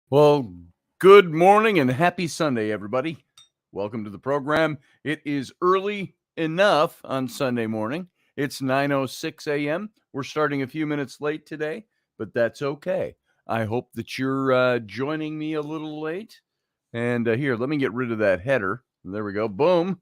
Well, good morning and happy Sunday, everybody. Welcome to the program. It is early enough on Sunday morning. It's 9:06 a.m. We're starting a few minutes late today, but that's okay. I hope that you're joining me a little late. And here, let me get rid of that header. There we go. Boom.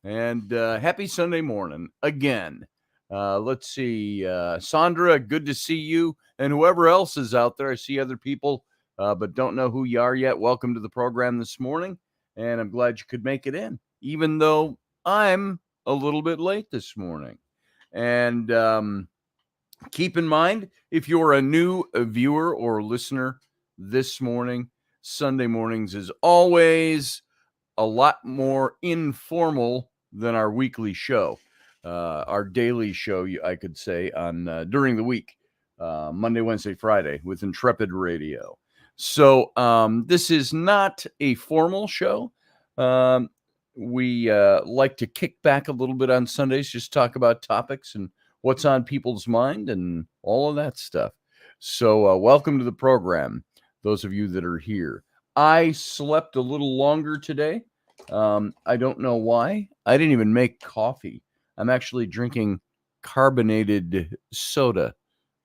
And happy Sunday morning again. Let's see. Sandra, good to see you. And whoever else is out there, I see other people, but don't know who you are yet. Welcome to the program this morning. And I'm glad you could make it in, even though I'm a little bit late this morning. And keep in mind, if you're a new viewer or listener this morning, Sunday mornings is always a lot more informal than our weekly show, our daily show, I could say, on during the week, Monday, Wednesday, Friday with Intrepid Radio. So this is not a formal show. We like to kick back a little bit on Sundays, just talk about topics and what's on people's mind and all of that stuff. So welcome to the program, those of you that are here. I slept a little longer today. I don't know why. I didn't even make coffee. I'm actually drinking carbonated soda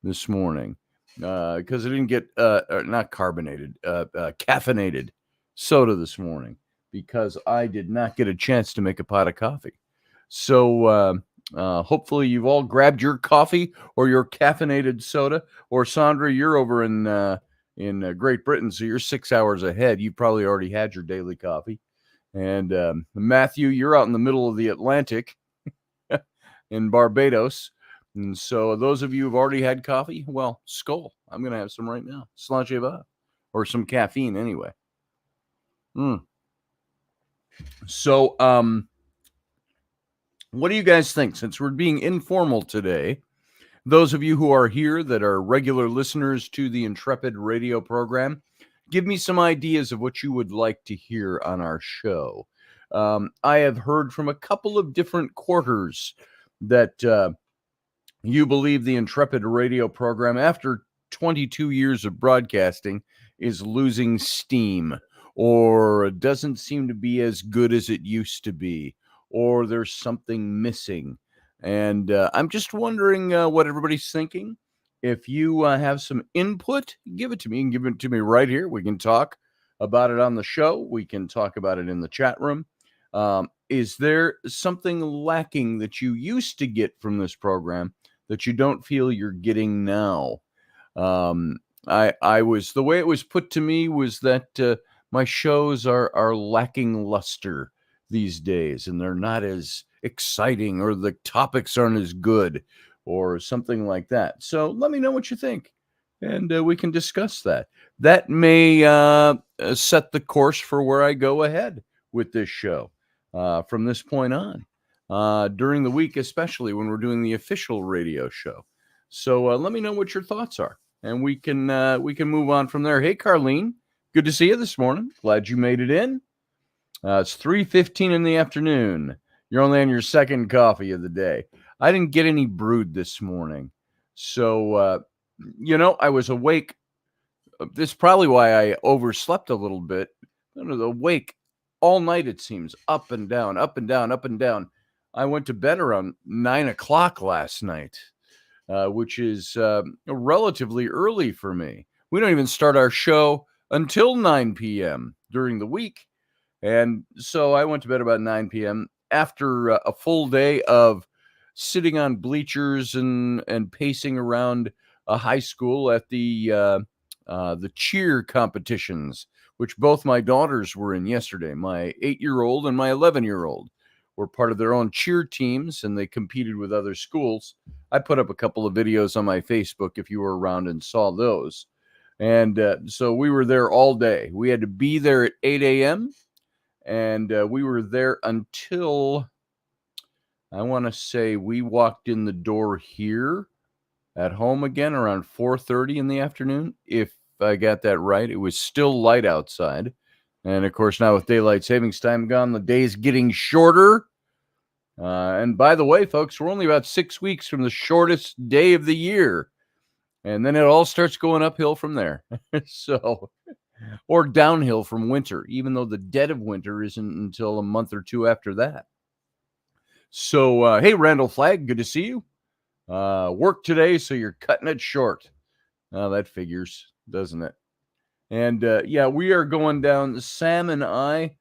this morning because I didn't get not carbonated, caffeinated soda this morning because I did not get a chance to make a pot of coffee. So hopefully you've all grabbed your coffee or your caffeinated soda. Or Sandra, you're over in Great Britain, so you're 6 hours ahead. You probably already had your daily coffee. And Matthew, you're out in the middle of the Atlantic in Barbados. And so those of you who've already had coffee, well, skull. I'm going to have some right now. Slanche va. Or some caffeine anyway. So what do you guys think? Since we're being informal today, those of you who are here that are regular listeners to the Intrepid radio program, give me some ideas of what you would like to hear on our show. I have heard from a couple of different quarters that you believe the Intrepid radio program, after 22 years of broadcasting, is losing steam, or doesn't seem to be as good as it used to be, or there's something missing. And I'm just wondering what everybody's thinking. If you have some input, give it to me. You can give it to me right here. We can talk about it on the show. We can talk about it in the chat room. Is there something lacking that you used to get from this program that you don't feel you're getting now? I was, the way it was put to me was that my shows are lacking luster these days, and they're not as exciting, or the topics aren't as good, or something like that. So let me know what you think, and we can discuss that. That may set the course for where I go ahead with this show from this point on, during the week, especially when we're doing the official radio show. So let me know what your thoughts are, and we can move on from there. Hey, Carlene, good to see you this morning. Glad you made it in. It's 3:15 in the afternoon. You're only on your second coffee of the day. I didn't get any brewed this morning. So, I was awake. This is probably why I overslept a little bit. I was awake all night, it seems, up and down, up and down, up and down. I went to bed around 9 o'clock last night, which is relatively early for me. We don't even start our show until 9 p.m. during the week. And so I went to bed about 9 p.m. after a full day of sitting on bleachers and pacing around a high school at the cheer competitions, which both my daughters were in yesterday. My 8-year-old and my 11-year-old were part of their own cheer teams, and they competed with other schools. I put up a couple of videos on my Facebook if you were around and saw those. And so we were there all day. We had to be there at 8 a.m., and we were there until, I want to say, we walked in the door here at home again around 4:30 in the afternoon. If I got that right, it was still light outside. And of course, now with daylight savings time gone, the day's getting shorter. And by the way, folks, we're only about 6 weeks from the shortest day of the year. And then it all starts going uphill from there. So or downhill from winter, even though the dead of winter isn't until a month or two after that. So, hey, Randall Flagg, good to see you. Work today, so you're cutting it short. That figures, doesn't it? And yeah, we are going down. Sam and I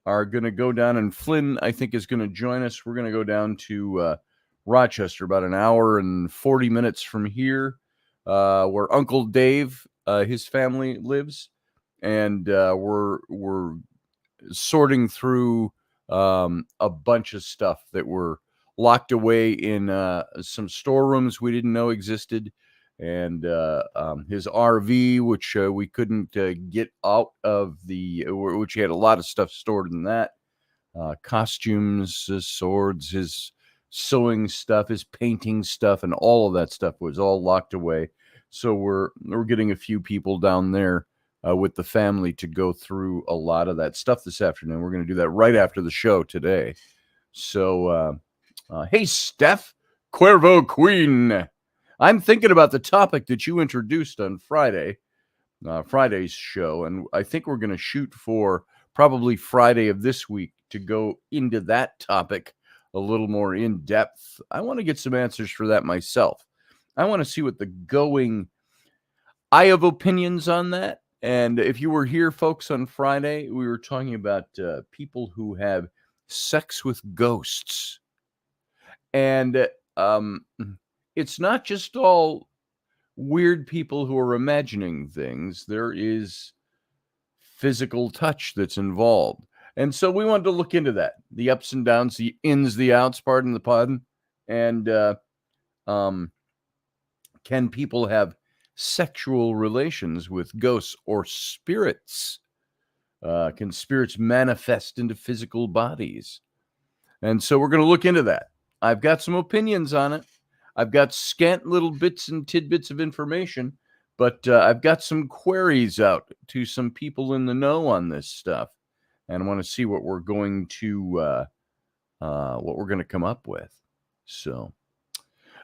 are going to go down, and Flynn, I think, is going to join us. We're going to go down to Rochester, about an hour and 40 minutes from here, where Uncle Dave, his family lives, and we're sorting through a bunch of stuff that were locked away in some storerooms we didn't know existed, and his RV, which we couldn't get out of which he had a lot of stuff stored in that. Costumes, his swords, his sewing stuff, his painting stuff, and all of that stuff was all locked away. So we're getting a few people down there with the family to go through a lot of that stuff this afternoon. We're going to do that right after the show today. So, hey, Steph, Cuervo Queen, I'm thinking about the topic that you introduced on Friday's show, and I think we're going to shoot for probably Friday of this week to go into that topic a little more in depth. I want to get some answers for that myself. I want to see what I have opinions on that. And if you were here, folks, on Friday, we were talking about people who have sex with ghosts. And it's not just all weird people who are imagining things. There is physical touch that's involved. And so we wanted to look into that, the ups and downs, the ins, the outs, pardon the pun. And can people have sexual relations with ghosts or spirits? Can spirits manifest into physical bodies? And so we're going to look into that. I've got some opinions on it. I've got scant little bits and tidbits of information, but I've got some queries out to some people in the know on this stuff, and I want to see what we're going to come up with. So,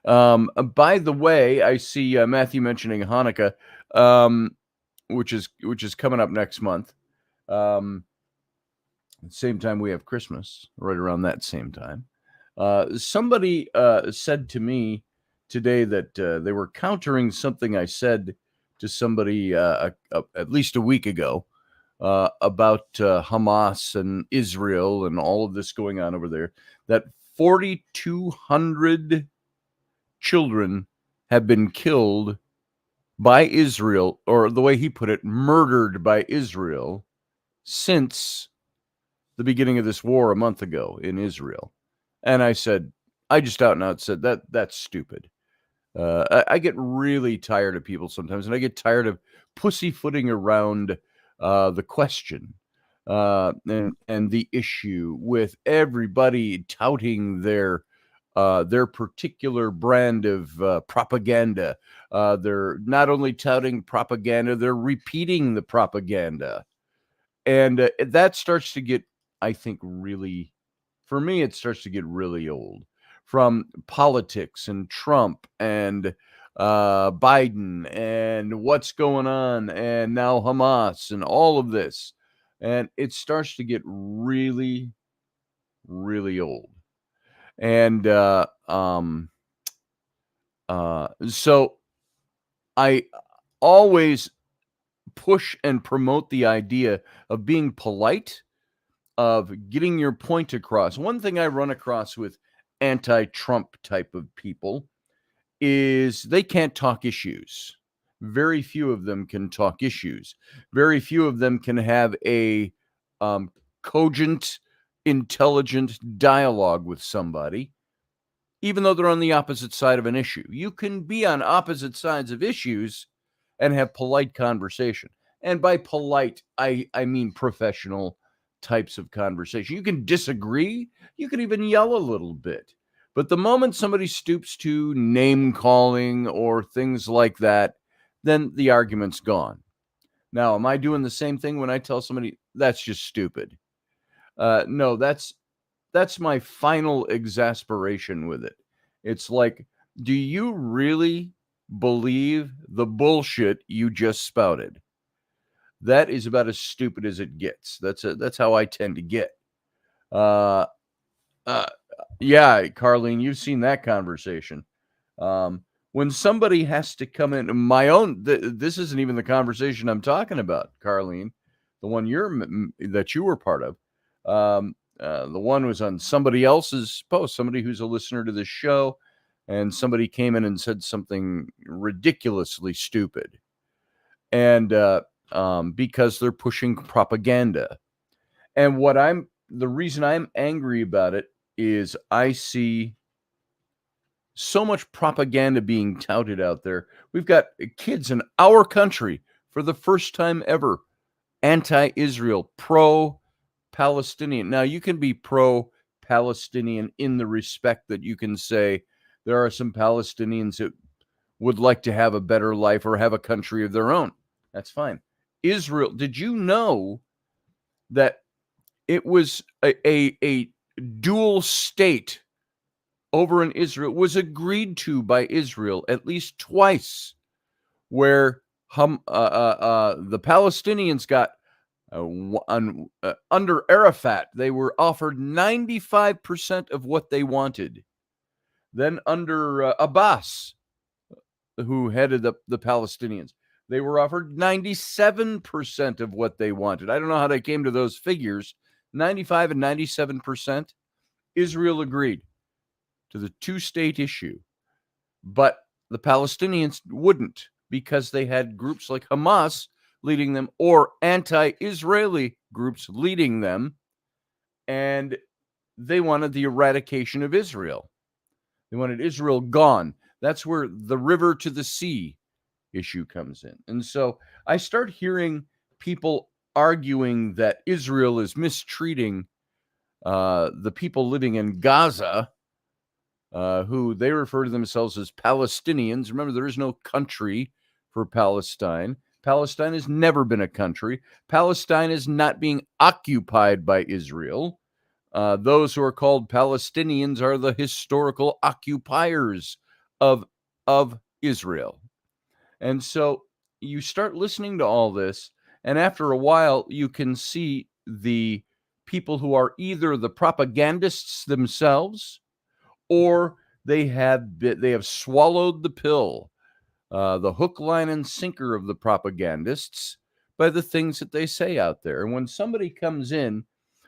by the way, I see Matthew mentioning Hanukkah, which is coming up next month. Same time we have Christmas, right around that same time. Somebody said to me today that they were countering something I said to somebody at least a week ago about Hamas and Israel and all of this going on over there, that 4,200 children have been killed by Israel, or the way he put it, murdered by Israel, since the beginning of this war a month ago in Israel. And I just out and out said that's stupid. I get really tired of people sometimes, and I get tired of pussyfooting around the question and the issue with everybody touting their particular brand of propaganda. They're not only touting propaganda, they're repeating the propaganda. And that starts to get, I think, for me, it starts to get really old. From politics and Trump and Biden and what's going on, and now Hamas and all of this. And it starts to get really, really old. And so I always push and promote the idea of being polite, of getting your point across. One thing I run across with anti-Trump type of people is they can't talk issues. Very few of them can talk issues. Very few of them can have a cogent, intelligent dialogue with somebody, even though they're on the opposite side of an issue. You can be on opposite sides of issues and have polite conversation. And by polite, I mean professional types of conversation. You can disagree. You can even yell a little bit. But the moment somebody stoops to name calling or things like that, then the argument's gone. Now, am I doing the same thing when I tell somebody that's just stupid? No, that's my final exasperation with it. It's like, do you really believe the bullshit you just spouted? that is about as stupid as it gets. That's how I tend to get. Uh, yeah, Carlene, you've seen that conversation. When somebody has to come in, this isn't even the conversation I'm talking about, Carlene, the one that you were part of. The one was on somebody else's post, somebody who's a listener to this show, and somebody came in and said something ridiculously stupid, and because they're pushing propaganda. And the reason I'm angry about it is I see so much propaganda being touted out there. We've got kids in our country for the first time ever, anti-Israel, pro-Palestinian. Now, you can be pro-Palestinian in the respect that you can say there are some Palestinians that would like to have a better life or have a country of their own. That's fine. Israel, did you know that it was a dual state over in Israel was agreed to by Israel at least twice, where the Palestinians got under Arafat, they were offered 95% of what they wanted. Then under Abbas, who headed up the Palestinians, they were offered 97% of what they wanted. I don't know how they came to those figures, 95 and 97%. Israel agreed to the two-state issue, but the Palestinians wouldn't, because they had groups like Hamas leading them or anti-Israeli groups leading them, and they wanted the eradication of Israel. They wanted Israel gone. That's where the river to the sea issue comes in. And so I start hearing people arguing that Israel is mistreating the people living in Gaza, who they refer to themselves as Palestinians. Remember, there is no country for Palestine. Palestine has never been a country. Palestine is not being occupied by Israel. Those who are called Palestinians are the historical occupiers of Israel. And so you start listening to all this, and after a while, you can see the people who are either the propagandists themselves, or they have swallowed the pill, the hook, line, and sinker of the propagandists by the things that they say out there. And when somebody comes in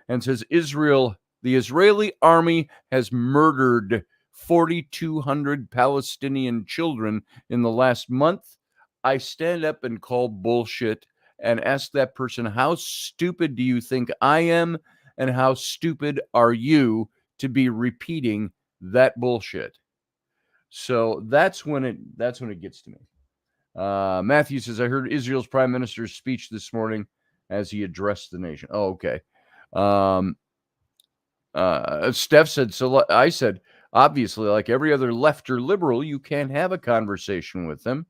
and says the Israeli army has murdered 4,200 Palestinian children in the last month, I stand up and call bullshit and ask that person, how stupid do you think I am? And how stupid are you to be repeating that bullshit? So that's when it gets to me. Matthew says, I heard Israel's prime minister's speech this morning as he addressed the nation. Oh, okay. Steph said, so I said, obviously, like every other left or liberal, you can't have a conversation with them.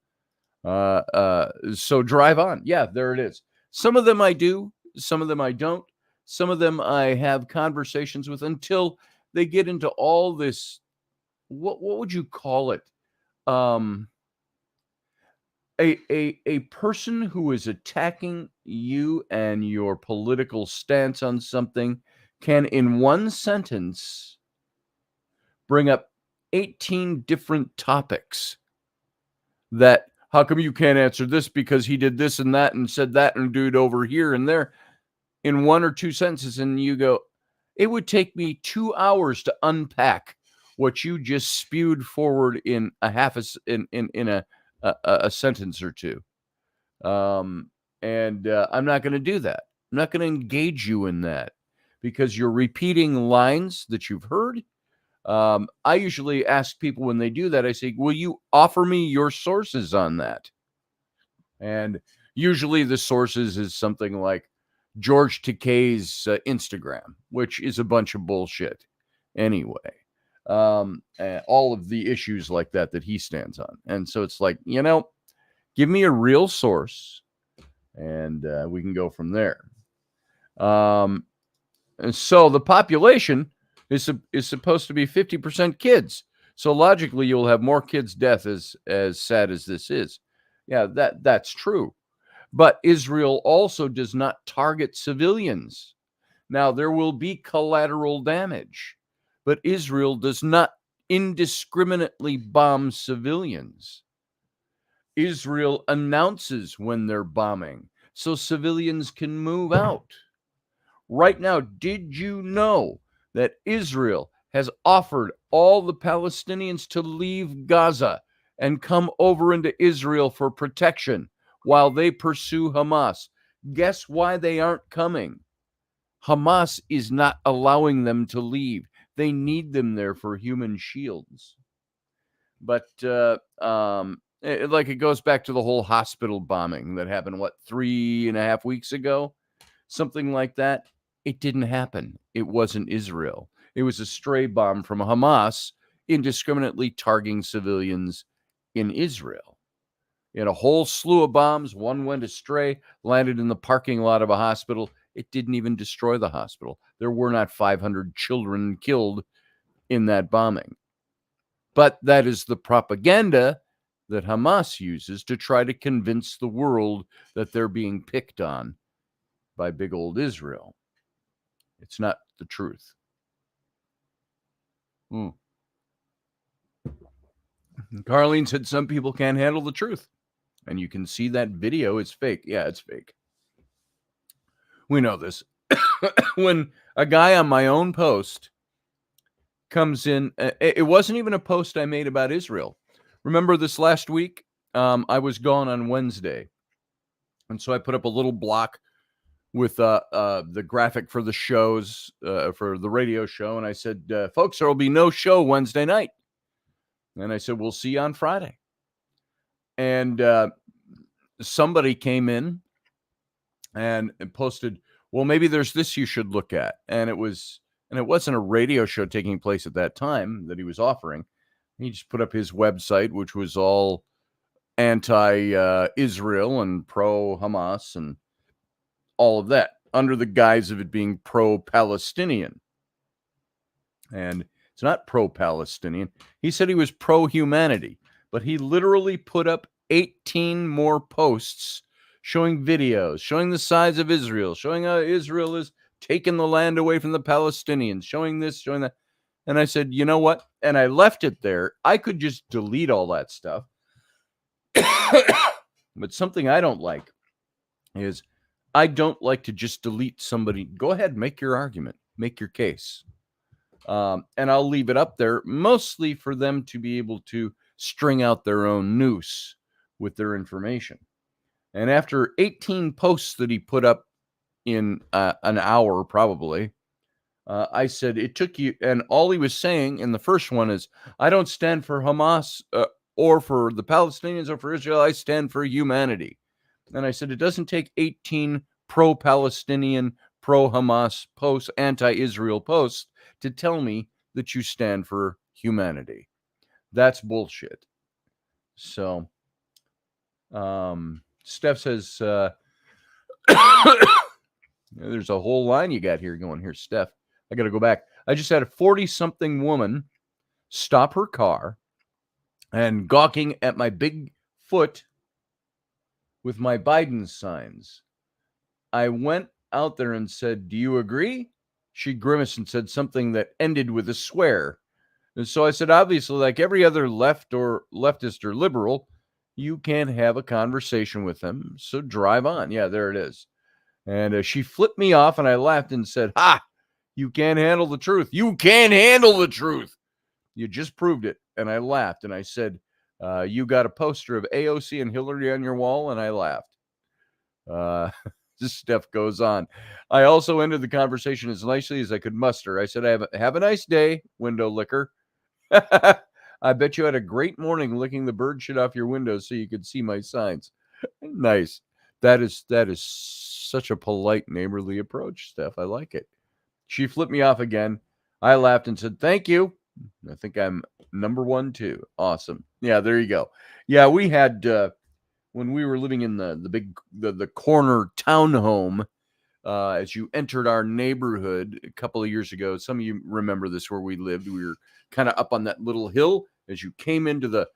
So drive on. Yeah, there it is. Some of them I do, some of them I don't. Some of them I have conversations with until they get into all this. What would you call it? A person who is attacking you and your political stance on something can, in one sentence, bring up 18 different topics. That, how come you can't answer this because he did this and that and said that and do it over here and there, in one or two sentences, and you go, it would take me 2 hours to unpack what you just spewed forward in a sentence or two. I'm not going to do that. I'm not going to engage you in that because you're repeating lines that you've heard. I usually ask people when they do that, I say, will you offer me your sources on that? And usually the sources is something like George Takei's Instagram, which is a bunch of bullshit anyway. All of the issues like that he stands on. And so it's like, give me a real source and we can go from there. And so the population is supposed to be 50% kids. So logically, you'll have more kids' death, as sad as this is. Yeah, that's true. But Israel also does not target civilians. Now, there will be collateral damage, but Israel does not indiscriminately bomb civilians. Israel announces when they're bombing so civilians can move out. Right now, did you know that Israel has offered all the Palestinians to leave Gaza and come over into Israel for protection while they pursue Hamas? Guess why they aren't coming? Hamas is not allowing them to leave. They need them there for human shields. But it goes back to the whole hospital bombing that happened, 3.5 weeks ago? Something like that. It didn't happen. It wasn't Israel. It was a stray bomb from Hamas indiscriminately targeting civilians in Israel. You had a whole slew of bombs. One went astray, landed in the parking lot of a hospital. It didn't even destroy the hospital. There were not 500 children killed in that bombing. But that is the propaganda that Hamas uses to try to convince the world that they're being picked on by big old Israel. It's not the truth. Carlene said some people can't handle the truth. And you can see that video is fake. Yeah, it's fake. We know this. When a guy on my own post comes in, it wasn't even a post I made about Israel. Remember this last week? I was gone on Wednesday. And so I put up a little block with the graphic for the shows, for the radio show. And I said, folks, there will be no show Wednesday night. And I said, we'll see you on Friday. And somebody came in and posted, well, maybe there's this you should look at. And it wasn't a radio show taking place at that time that he was offering. He just put up his website, which was all anti-Israel and pro-Hamas and all of that, under the guise of it being pro-Palestinian. And it's not pro-Palestinian. He said he was pro-humanity, but he literally put up 18 more posts showing videos, showing the size of Israel, showing how Israel is taking the land away from the Palestinians, showing this, showing that. And I said, you know what? And I left it there. I could just delete all that stuff. But something I don't like is I don't like to just delete somebody. Go ahead, make your argument, make your case. And I'll leave it up there mostly for them to be able to string out their own noose with their information. And after 18 posts that he put up in an hour, probably, I said, it took you, and all he was saying in the first one is, I don't stand for Hamas or for the Palestinians or for Israel. I stand for humanity. And I said, it doesn't take 18 pro-Palestinian, pro-Hamas posts, anti-Israel posts to tell me that you stand for humanity. That's bullshit. So, Steph says, there's a whole line you got here going here, Steph. I got to go back. I just had a 40-something woman stop her car and gawking at my big foot with my Biden signs. I went out there and said, do you agree? She grimaced and said something that ended with a swear. And so I said, obviously, like every other leftist or liberal, you can't have a conversation with them. So drive on. Yeah, there it is. And she flipped me off and I laughed and said, ha, you can't handle the truth. You can't handle the truth. You just proved it. And I laughed and I said, you got a poster of AOC and Hillary on your wall. And I laughed. This stuff goes on. I also ended the conversation as nicely as I could muster. I said, have a nice day, window licker. I bet you had a great morning licking the bird shit off your window so you could see my signs. Nice. That is such a polite, neighborly approach, Steph. I like it. She flipped me off again. I laughed and said, thank you. I think I'm number one, too. Awesome. Yeah, there you go. Yeah, we had, when we were living in the corner townhome, as you entered our neighborhood a couple of years ago, some of you remember this where we lived. We were kind of up on that little hill as you came into the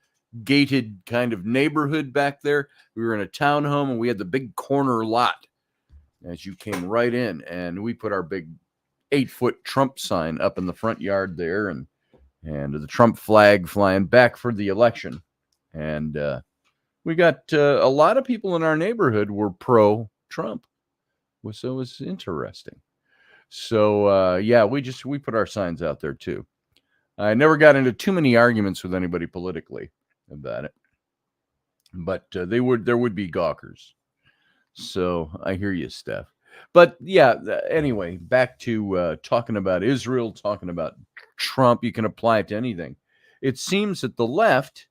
gated kind of neighborhood back there. We were in a townhome, and we had the big corner lot as you came right in, and we put our big 8-foot Trump sign up in the front yard there, and the Trump flag flying back for the election. And we got a lot of people in our neighborhood were pro-Trump. So it was interesting. So yeah, we put our signs out there too. I never got into too many arguments with anybody politically about it, but there would be gawkers. So I hear you, Steph. But yeah, anyway, back to talking about Israel, talking about Trump. You can apply it to anything. It seems that the left,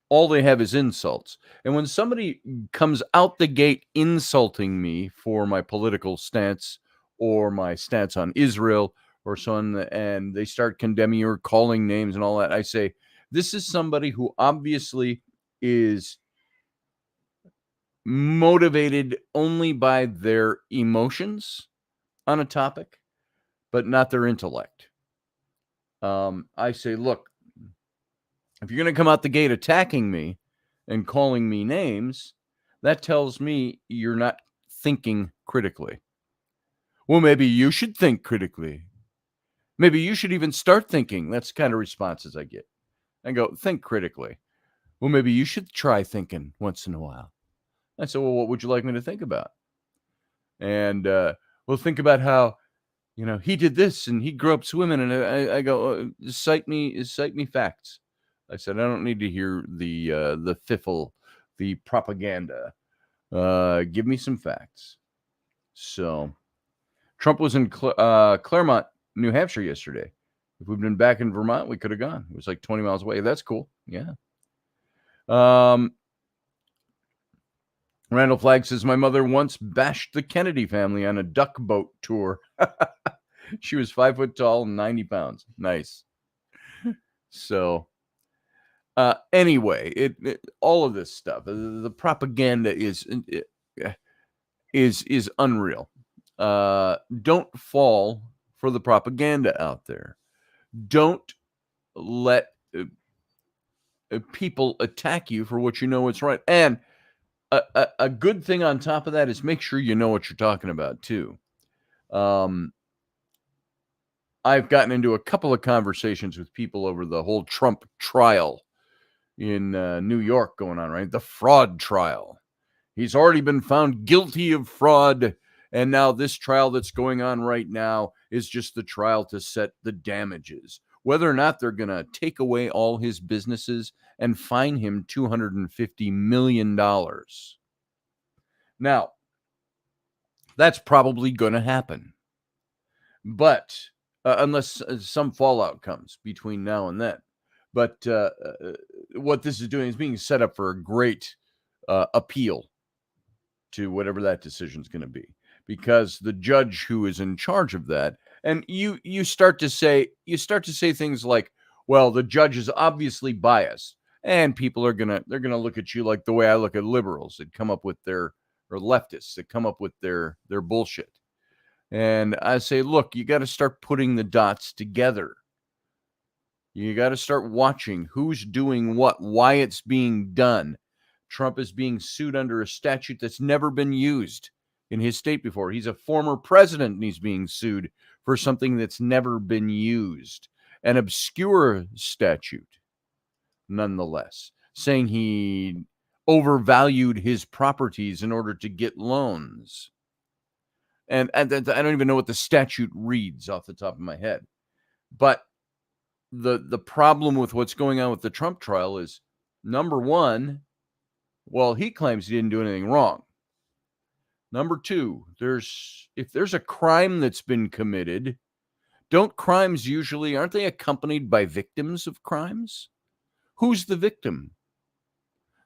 all they have is insults. And when somebody comes out the gate insulting me for my political stance or my stance on Israel or so on, and they start condemning or calling names and all that, I say, this is somebody who obviously is motivated only by their emotions on a topic, but not their intellect. I say, look, if you're going to come out the gate attacking me and calling me names, that tells me you're not thinking critically. Well, maybe you should think critically. Maybe you should even start thinking. That's the kind of responses I get. I go, think critically. Well, maybe you should try thinking once in a while. I said, well, what would you like me to think about? And well, think about how, he did this and he grew up swimming. And I go, cite me facts. I said, I don't need to hear the fiffle, the propaganda. Give me some facts. So Trump was in Claremont, New Hampshire yesterday. If we'd been back in Vermont, we could have gone. It was like 20 miles away. That's cool. Yeah. Randall Flagg says, my mother once bashed the Kennedy family on a duck boat tour. She was 5 foot tall and 90 pounds. Nice. So anyway, all of this stuff, the propaganda is unreal. Don't fall for the propaganda out there. Don't let people attack you for what you know is right. And a good thing on top of that is make sure you know what you're talking about too. I've gotten into a couple of conversations with people over the whole Trump trial in New York going on, right? The fraud trial. He's already been found guilty of fraud. And now this trial that's going on right now is just the trial to set the damages. Whether or not they're going to take away all his businesses and fine him $250 million. Now, that's probably going to happen. But unless some fallout comes between now and then. But what this is doing is being set up for a great appeal to whatever that decision is going to be. Because the judge who is in charge of that, and you start to say things like, well, the judge is obviously biased, and people are gonna look at you like the way I look at liberals that come up with or leftists that come up with their bullshit. And I say, look, you got to start putting the dots together. You got to start watching who's doing what, why it's being done. Trump is being sued under a statute that's never been used in his state before. He's a former president and he's being sued for something that's never been used. An obscure statute, nonetheless, saying he overvalued his properties in order to get loans. And I don't even know what the statute reads off the top of my head. But the problem with what's going on with the Trump trial is, number one, well, he claims he didn't do anything wrong. Number two, if there's a crime that's been committed, don't crimes usually, aren't they accompanied by victims of crimes? Who's the victim?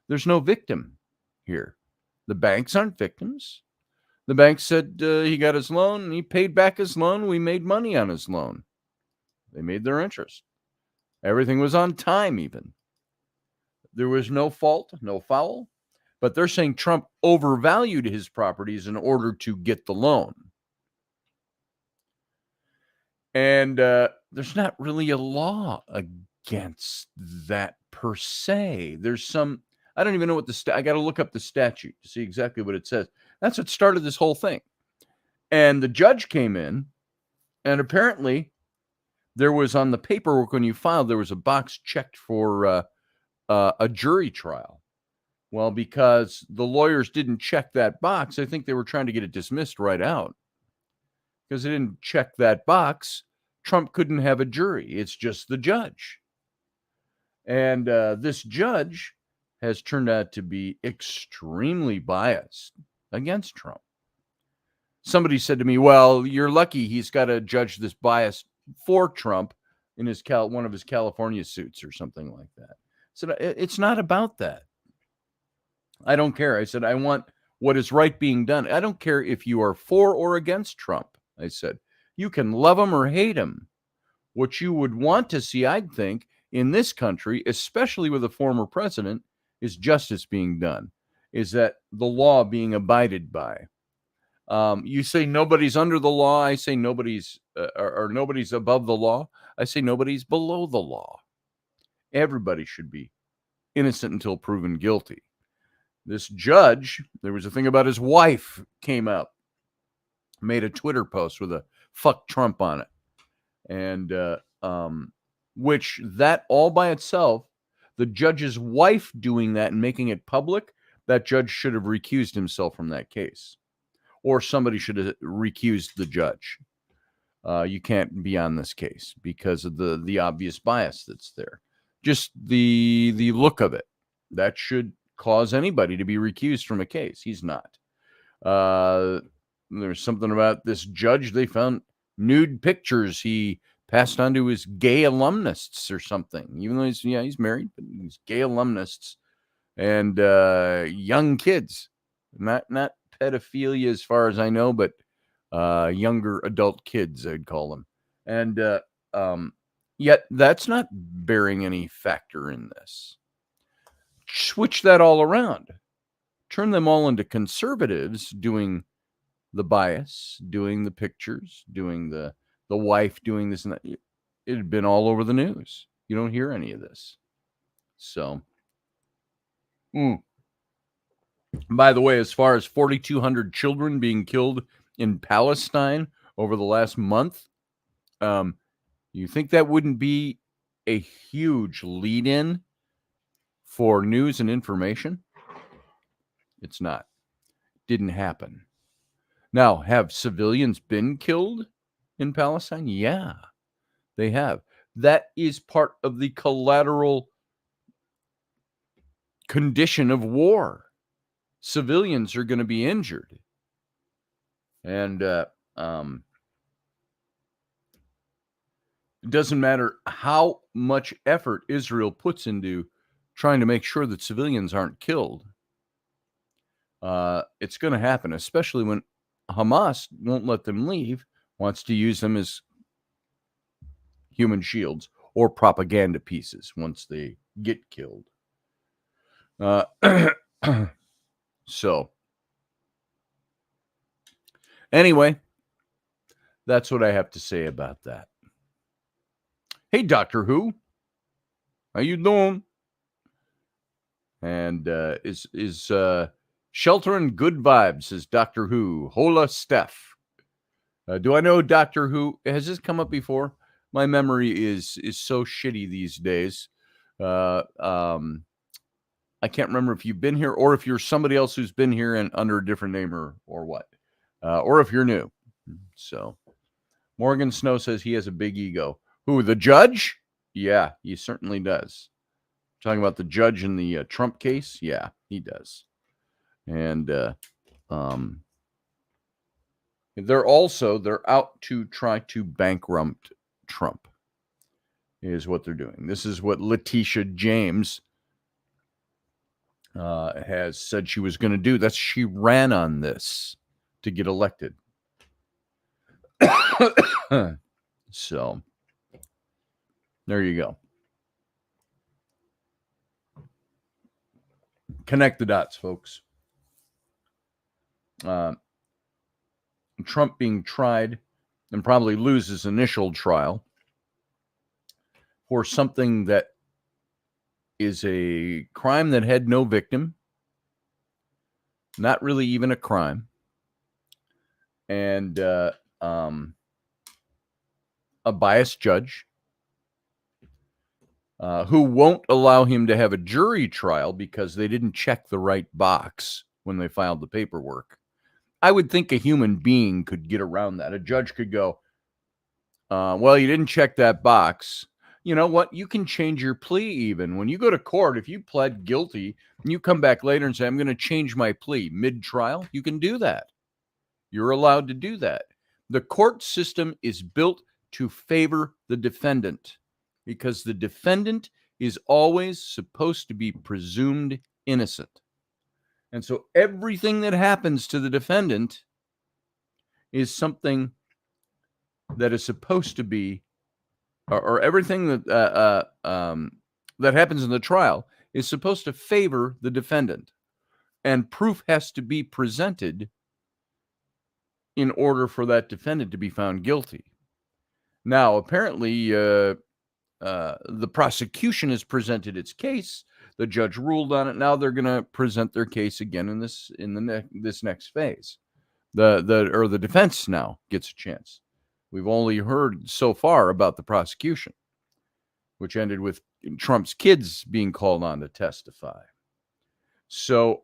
There's no victim here. The banks aren't victims. The bank said he got his loan and he paid back his loan. We made money on his loan. They made their interest. Everything was on time even. There was no fault, no foul. But they're saying Trump overvalued his properties in order to get the loan. And there's not really a law against that per se. There's some, I don't even know what I got to look up the statute to see exactly what it says. That's what started this whole thing. And the judge came in, and apparently there was on the paperwork when you filed, there was a box checked for a jury trial. Well, because the lawyers didn't check that box, I think they were trying to get it dismissed right out. Because they didn't check that box, Trump couldn't have a jury. It's just the judge. And this judge has turned out to be extremely biased against Trump. Somebody said to me, well, you're lucky he's got a judge this bias for Trump in his one of his California suits or something like that. I said, it's not about that. I don't care. I said, I want what is right being done. I don't care if you are for or against Trump. I said, you can love him or hate him. What you would want to see, I'd think, in this country, especially with a former president, is justice being done, is that the law being abided by. You say nobody's under the law. I say nobody's or nobody's above the law. I say nobody's below the law. Everybody should be innocent until proven guilty. This judge, there was a thing about his wife came out, made a Twitter post with a "fuck Trump" on it, and which that all by itself, the judge's wife doing that and making it public, that judge should have recused himself from that case. Or somebody should have recused the judge. You can't be on this case because of the obvious bias that's there. Just the look of it. That should cause anybody to be recused from a case. He's not. There's something about this judge. They found nude pictures he passed on to his gay alumnists or something. Even though he's married, but he's gay alumnists and young kids. Not pedophilia as far as I know, but younger adult kids, I'd call them. And yet that's not bearing any factor in this. Switch that all around. Turn them all into conservatives doing the bias, doing the pictures, doing the wife doing this and that. It had been all over the news. You don't hear any of this. So, by the way, as far as 4,200 children being killed in Palestine over the last month, you think that wouldn't be a huge lead-in for news and information? It's not. Didn't happen. Now, have civilians been killed in Palestine? Yeah, they have. That is part of the collateral condition of war. Civilians are going to be injured. And it doesn't matter how much effort Israel puts into trying to make sure that civilians aren't killed. It's going to happen, especially when Hamas won't let them leave, wants to use them as human shields or propaganda pieces once they get killed. So, anyway, that's what I have to say about that. Hey, Doctor Who, how you doing? And is sheltering good vibes, says Doctor Who. Hola, Steph. Do I know Doctor Who? Has this come up before? My memory is so shitty these days. I can't remember if you've been here or if you're somebody else who's been here and under a different name or what, or if you're new. So Morgan Snow says he has a big ego. Who, the judge? Yeah, he certainly does. Talking about the judge in the Trump case? Yeah, he does. And they're out to try to bankrupt Trump is what they're doing. This is what Letitia James has said she was going to do. She ran on this to get elected. So there you go. Connect the dots, folks. Trump being tried and probably lose his initial trial for something that is a crime that had no victim, not really even a crime, and a biased judge who won't allow him to have a jury trial because they didn't check the right box when they filed the paperwork. I would think a human being could get around that. A judge could go, well, you didn't check that box. You know what? You can change your plea even. When you go to court, if you pled guilty and you come back later and say, I'm going to change my plea mid-trial, you can do that. You're allowed to do that. The court system is built to favor the defendant because the defendant is always supposed to be presumed innocent. And so everything that happens to the defendant is something that is supposed to be, or everything that that happens in the trial is supposed to favor the defendant. And proof has to be presented in order for that defendant to be found guilty. Now, apparently, the prosecution has presented its case. The judge ruled on it. Now they're going to present their case again in this next phase. The defense now gets a chance. We've only heard so far about the prosecution, which ended with Trump's kids being called on to testify. So,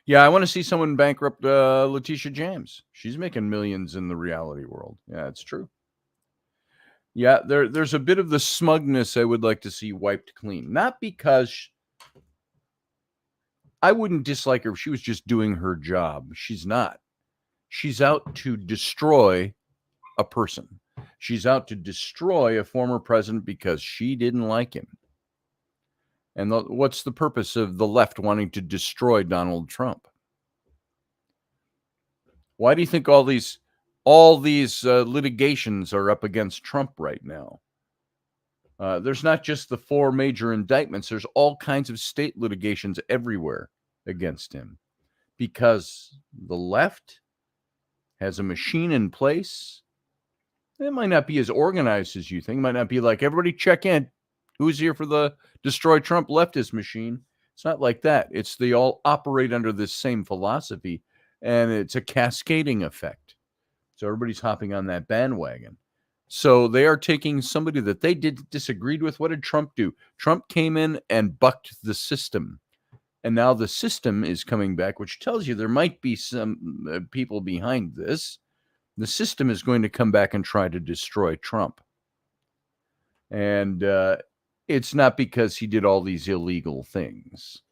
yeah, I want to see someone bankrupt Letitia James. She's making millions in the reality world. Yeah, it's true. Yeah, there's a bit of the smugness I would like to see wiped clean. Not because I wouldn't dislike her if she was just doing her job. She's not. She's out to destroy a person. She's out to destroy a former president because she didn't like him. And what's the purpose of the left wanting to destroy Donald Trump? Why do you think all these litigations are up against Trump right now? There's not just the 4 major indictments. There's all kinds of state litigations everywhere against him because the left has a machine in place. It might not be as organized as you think. It might not be like, everybody check in. Who's here for the destroy Trump leftist machine? It's not like that. They all operate under this same philosophy, and it's a cascading effect. So everybody's hopping on that bandwagon. So they are taking somebody that they disagreed with. What did Trump do? Trump came in and bucked the system. And now the system is coming back, which tells you there might be some people behind this. The system is going to come back and try to destroy Trump. And it's not because he did all these illegal things.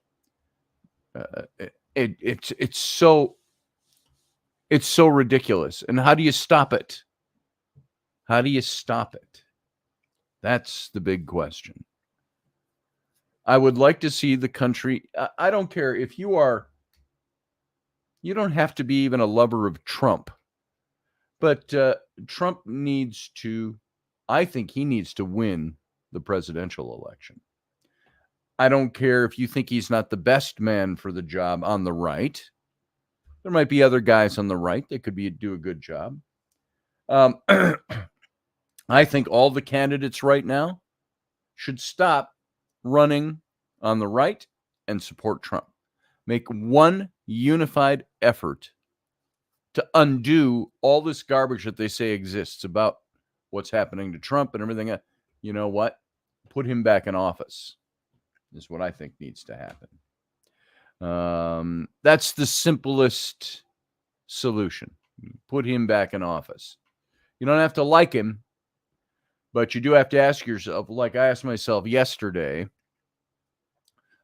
It's so ridiculous. And how do you stop it? How do you stop it? That's the big question. I would like to see the country. I don't care if you don't have to be even a lover of Trump, but Trump I think he needs to win the presidential election. I don't care if you think he's not the best man for the job on the right. There might be other guys on the right that could do a good job. I think all the candidates right now should stop running on the right and support Trump. Make one unified effort to undo all this garbage that they say exists about what's happening to Trump and everything. You know what? Put him back in office is what I think needs to happen. That's the simplest solution. Put him back in office. You don't have to like him, but you do have to ask yourself, like I asked myself yesterday.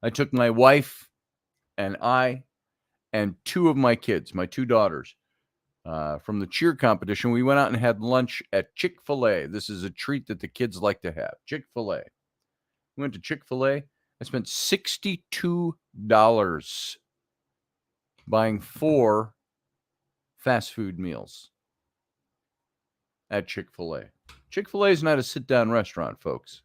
I took my wife and I and 2 of my kids, my 2 daughters, from the cheer competition. We went out and had lunch at Chick-fil-A. This is a treat that the kids like to have. Chick-fil-A. We went to Chick-fil-A. I spent $62 buying 4 fast food meals at Chick-fil-A. Chick-fil-A is not a sit-down restaurant, folks.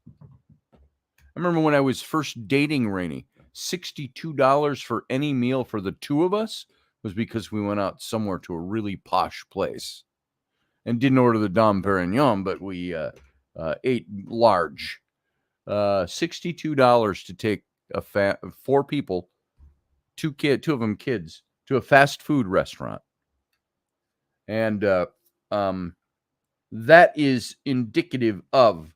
I remember when I was first dating Raini, $62 for any meal for the 2 of us was because we went out somewhere to a really posh place and didn't order the Dom Perignon, but we 8 large, $62 to take 4 people, 2 of them kids, to a fast food restaurant. And that is indicative of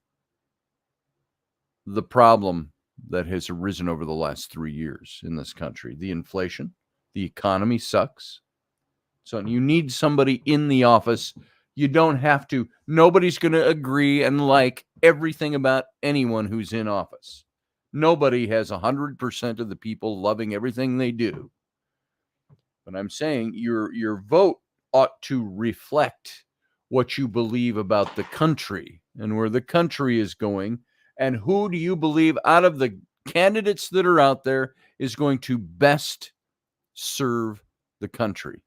the problem that has arisen over the last 3 years in this country. The inflation, the economy sucks. So you need somebody in the office. You don't have to. Nobody's going to agree and like everything about anyone who's in office. Nobody has 100% of the people loving everything they do. But I'm saying your vote ought to reflect what you believe about the country and where the country is going, and who do you believe out of the candidates that are out there is going to best serve the country.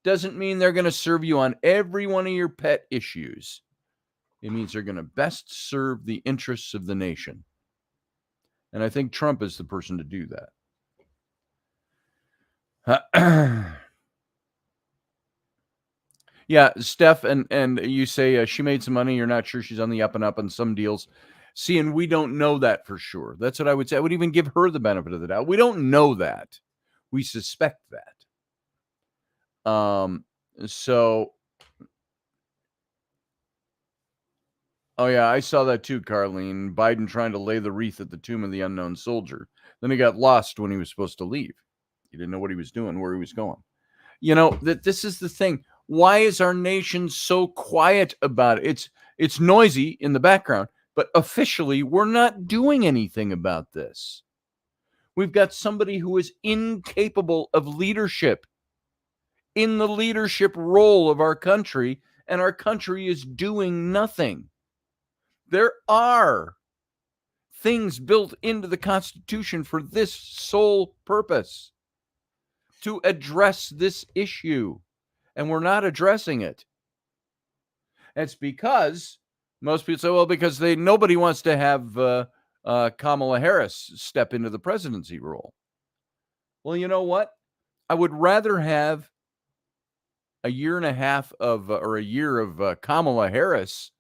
Doesn't mean they're going to serve you on every one of your pet issues. It means they're going to best serve the interests of the nation. And I think Trump is the person to do that. Yeah, Steph, and you say she made some money. You're not sure she's on the up and up on some deals. See, and we don't know that for sure. That's what I would say. I would even give her the benefit of the doubt. We don't know that. We suspect that. So, oh yeah, I saw that too, Carlene. Biden trying to lay the wreath at the tomb of the unknown soldier. Then he got lost when he was supposed to leave. He didn't know what he was doing, where he was going. You know, that this is the thing. Why is our nation so quiet about it? It's noisy in the background, but officially we're not doing anything about this. We've got somebody who is incapable of leadership in the leadership role of our country, and our country is doing nothing. There are things built into the Constitution for this sole purpose, to address this issue, and we're not addressing it. It's because most people say, well, because nobody wants to have Kamala Harris step into the presidency role. Well, you know what? I would rather have a year and a half of, or a year of Kamala Harris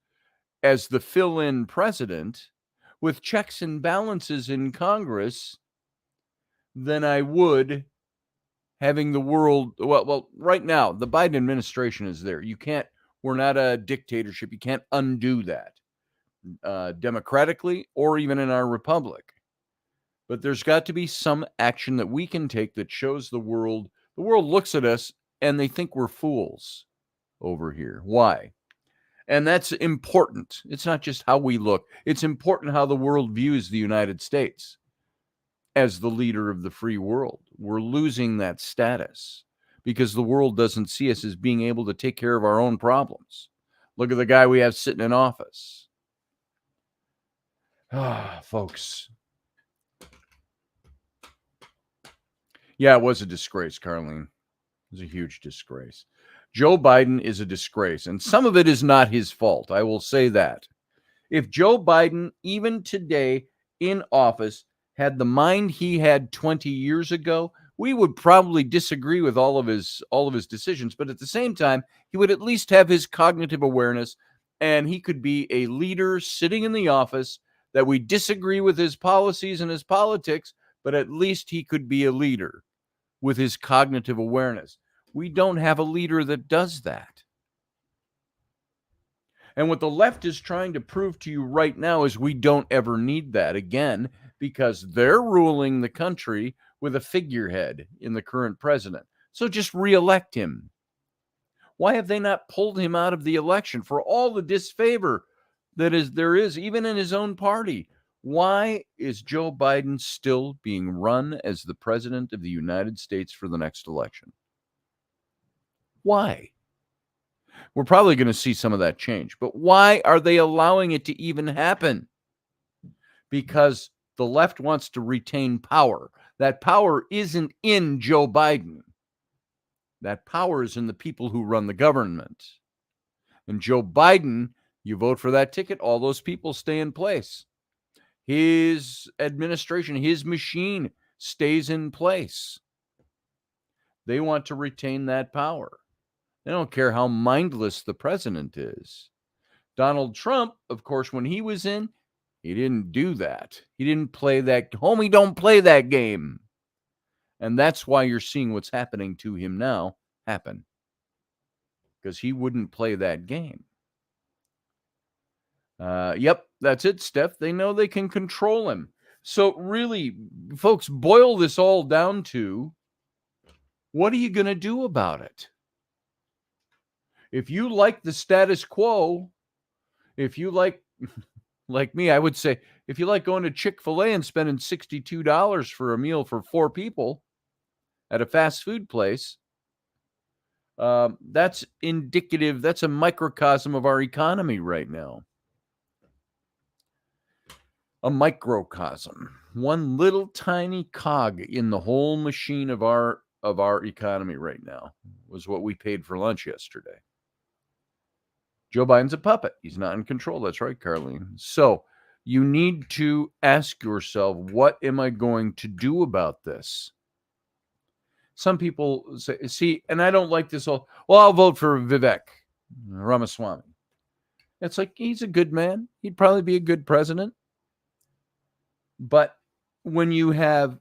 as the fill-in president with checks and balances in Congress than I would having the world. Well, right now, the Biden administration is there. We're not a dictatorship. You can't undo that democratically or even in our republic. But there's got to be some action that we can take that shows the world looks at us and they think we're fools over here. Why? And that's important. It's not just how we look. It's important how the world views the United States as the leader of the free world. We're losing that status because the world doesn't see us as being able to take care of our own problems. Look at the guy we have sitting in office. Folks. Yeah, it was a disgrace, Carlene. It was a huge disgrace. Joe Biden is a disgrace, and some of it is not his fault. I will say that. If Joe Biden, even today in office, had the mind he had 20 years ago, we would probably disagree with all of his decisions. But at the same time, he would at least have his cognitive awareness, and he could be a leader sitting in the office that we disagree with his policies and his politics, but at least he could be a leader with his cognitive awareness. We don't have a leader that does that. And what the left is trying to prove to you right now is we don't ever need that again, because they're ruling the country with a figurehead in the current president. So just reelect him. Why have they not pulled him out of the election for all the disfavor there is even in his own party? Why is Joe Biden still being run as the president of the United States for the next election? Why? We're probably going to see some of that change, but why are they allowing it to even happen? Because the left wants to retain power. That power isn't in Joe Biden. That power is in the people who run the government. And Joe Biden, you vote for that ticket, all those people stay in place. His administration, his machine stays in place. They want to retain that power. They don't care how mindless the president is. Donald Trump, of course, when he was in, he didn't do that. He didn't play that. Homie, don't play that game. And that's why you're seeing what's happening to him now happen. Because he wouldn't play that game. Yep, that's it, Steph. They know they can control him. So really, folks, boil this all down to, what are you going to do about it? If you like the status quo, if you like me, I would say, if you like going to Chick-fil-A and spending $62 for a meal for 4 people at a fast food place, that's indicative. That's a microcosm of our economy right now. A microcosm, one little tiny cog in the whole machine of our economy right now was what we paid for lunch yesterday. Joe Biden's a puppet. He's not in control. That's right, Carlene. So you need to ask yourself, what am I going to do about this? Some people say, see, and I don't like this whole, well, I'll vote for Vivek Ramaswamy. It's like, he's a good man. He'd probably be a good president. But when you have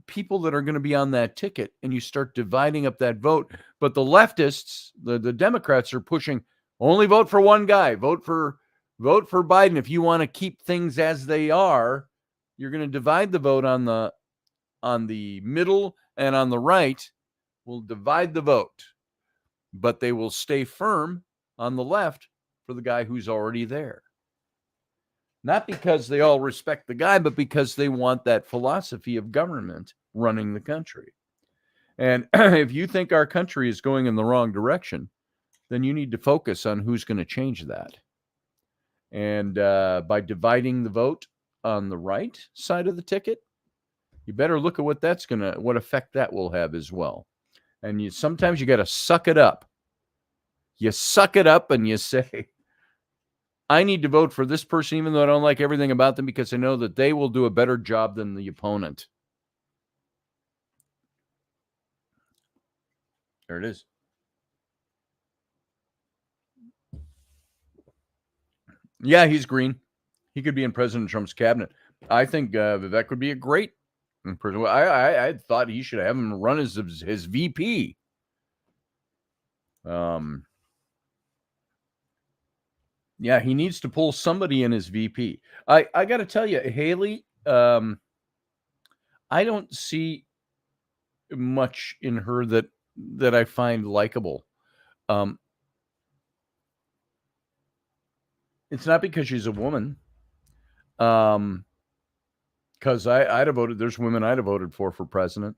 people that are going to be on that ticket and you start dividing up that vote, but the leftists, the Democrats are pushing, only vote for one guy, vote for Biden. If you want to keep things as they are, you're going to divide the vote on the middle and on the right. Will divide the vote, but they will stay firm on the left for the guy who's already there. Not because they all respect the guy, but because they want that philosophy of government running the country. And if you think our country is going in the wrong direction, then you need to focus on who's going to change that. And by dividing the vote on the right side of the ticket, you better look at what effect that will have as well. And sometimes you got to suck it up. You suck it up and you say, I need to vote for this person, even though I don't like everything about them, because I know that they will do a better job than the opponent. There it is. Yeah, he's green. He could be in President Trump's cabinet. I think Vivek would be a great person. I thought he should have him run as his VP. Yeah, he needs to pull somebody in as VP. I got to tell you, Haley, I don't see much in her that I find likable. It's not because she's a woman. Because I'd have voted. There's women I'd have voted for president.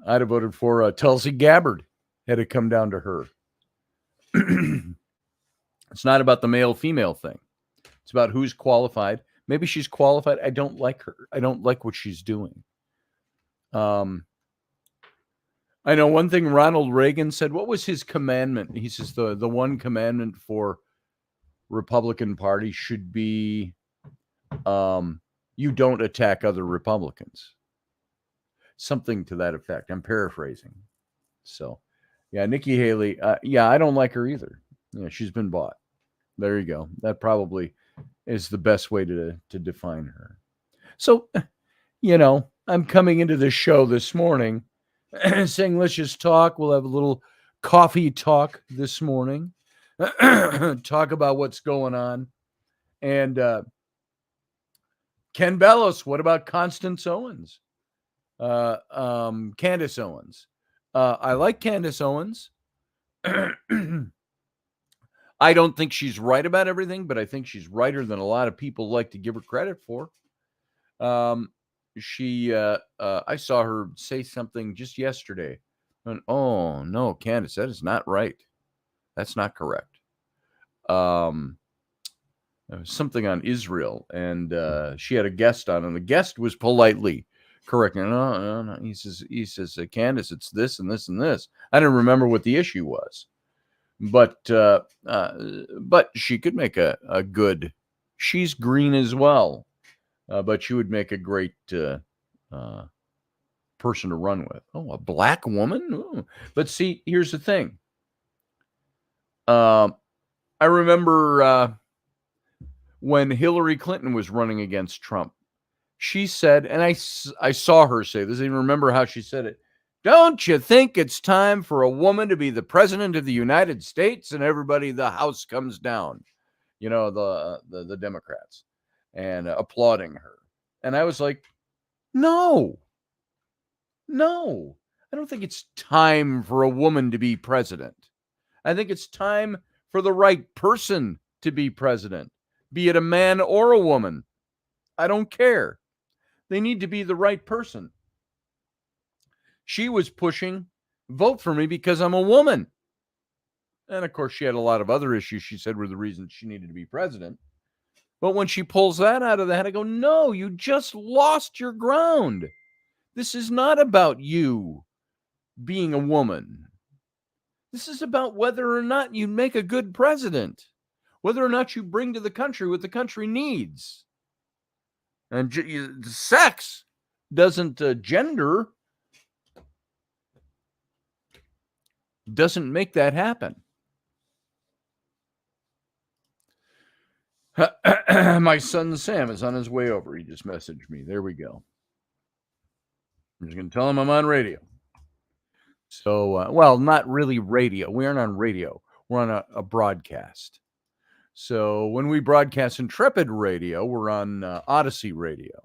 I'd have voted for Tulsi Gabbard had it come down to her. It's not about the male-female thing. It's about who's qualified. Maybe she's qualified. I don't like her. I don't like what she's doing. I know one thing Ronald Reagan said. What was his commandment? He says the one commandment for Republican Party should be you don't attack other Republicans. Something to that effect. I'm paraphrasing. So, yeah, Nikki Haley. Yeah, I don't like her either. Yeah, she's been bought. There you go. That probably is the best way to define her. So, I'm coming into this show this morning saying, let's just talk. We'll have a little coffee talk this morning. Talk about what's going on. And Ken Bellows, what about Constance Owens? Candace Owens. I like Candace Owens. I don't think she's right about everything, but I think she's righter than a lot of people like to give her credit for. I saw her say something just yesterday. And, oh, no, Candace, that is not right. That's not correct. Something on Israel, and she had a guest on, and the guest was politely correcting. No. He says, Candace, it's this and this and this. I don't remember what the issue was. But she could make a good. She's green as well, but she would make a great person to run with. Oh, a black woman. Ooh. But see, here's the thing. I I remember when Hillary Clinton was running against Trump, she said, and I saw her say this, I even remember how she said it. Don't you think it's time for a woman to be the president of the United States? And everybody, the house comes down, the Democrats, and applauding her. And I was like, no, I don't think it's time for a woman to be president. I think it's time for the right person to be president, be it a man or a woman. I don't care. They need to be the right person. She was pushing, vote for me because I'm a woman. And of course, she had a lot of other issues she said were the reasons she needed to be president. But when she pulls that out of the head, I go, no, you just lost your ground. This is not about you being a woman. This is about whether or not you make a good president, whether or not you bring to the country what the country needs. And sex doesn't gender doesn't make that happen. My son Sam is on his way over. He just messaged me. There we go. I'm just going to tell him I'm on radio. So, well, not really radio. We aren't on radio. We're on a broadcast. So when we broadcast Intrepid Radio, we're on Odyssey Radio.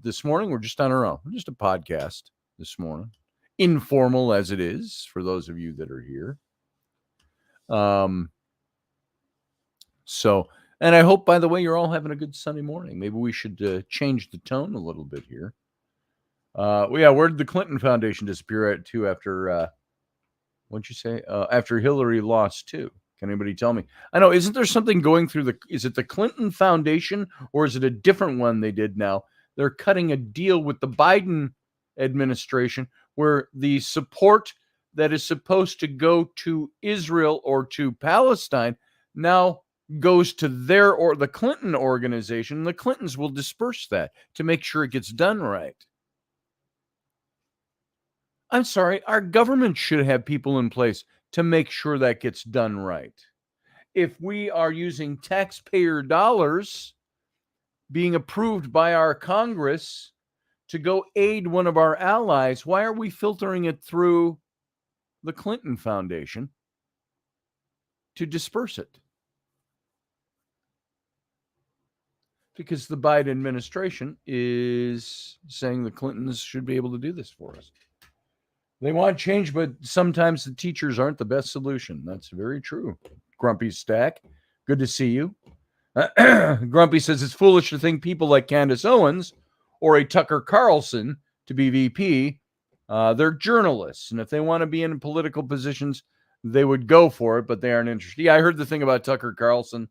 This morning, we're just on our own. We're just a podcast this morning. Informal as it is, for those of you that are here. And I hope, by the way, you're all having a good Sunday morning. Maybe we should change the tone a little bit here. Where did the Clinton Foundation disappear to after, what'd you say? After Hillary lost too? Can anybody tell me? I know, isn't there something going through is it the Clinton Foundation or is it a different one they did now? They're cutting a deal with the Biden administration where the support that is supposed to go to Israel or to Palestine now goes to the Clinton organization. The Clintons will disperse that to make sure it gets done right. I'm sorry, our government should have people in place to make sure that gets done right. If we are using taxpayer dollars being approved by our Congress to go aid one of our allies, why are we filtering it through the Clinton Foundation to disperse it? Because the Biden administration is saying the Clintons should be able to do this for us. They want change, but sometimes the teachers aren't the best solution. That's very true. Grumpy Stack, good to see you. Grumpy says it's foolish to think people like Candace Owens or a Tucker Carlson to be VP. They're journalists, and if they want to be in political positions, they would go for it, but they aren't interested. Yeah, I heard the thing about Tucker Carlson.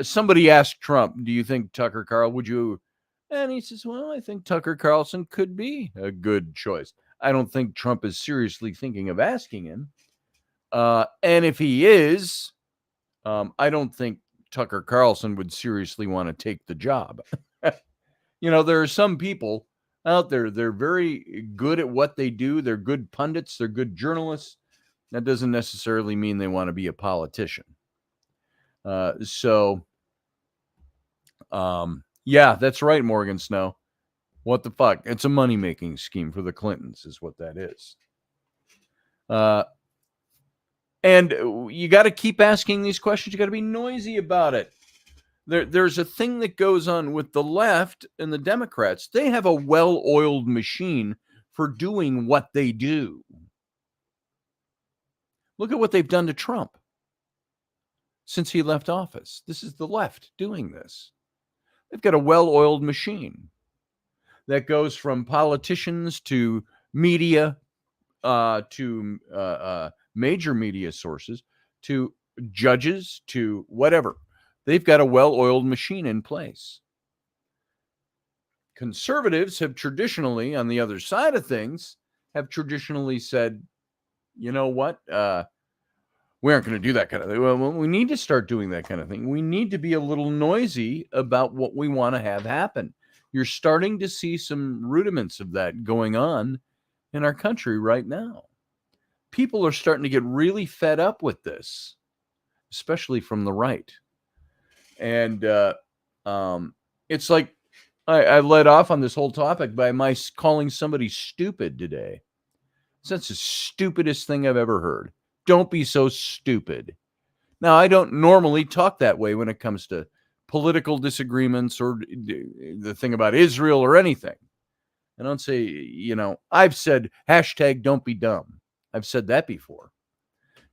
Somebody asked Trump, do you think Tucker Carlson, would you? And he says, well, I think Tucker Carlson could be a good choice. I don't think Trump is seriously thinking of asking him. And if he is, I don't think Tucker Carlson would seriously want to take the job. There are some people out there, they're very good at what they do. They're good pundits. They're good journalists. That doesn't necessarily mean they want to be a politician. Yeah, that's right, Morgan Snow. What the fuck? It's a money-making scheme for the Clintons is what that is. And you got to keep asking these questions. You got to be noisy about it. There's a thing that goes on with the left and the Democrats. They have a well-oiled machine for doing what they do. Look at what they've done to Trump since he left office. This is the left doing this. They've got a well-oiled machine that goes from politicians to media, to major media sources, to judges, to whatever. They've got a well-oiled machine in place. Conservatives have traditionally, on the other side of things, have traditionally said, you know what? We aren't going to do that kind of thing. Well, we need to start doing that kind of thing. We need to be a little noisy about what we want to have happen. You're starting to see some rudiments of that going on in our country right now. People are starting to get really fed up with this. especially from the right. And it's like I led off on this whole topic by my calling somebody stupid today. That's the stupidest thing I've ever heard. Don't be so stupid. Now, I don't normally talk that way when it comes to political disagreements or the thing about Israel or anything. I don't say, I've said hashtag don't be dumb. I've said that before.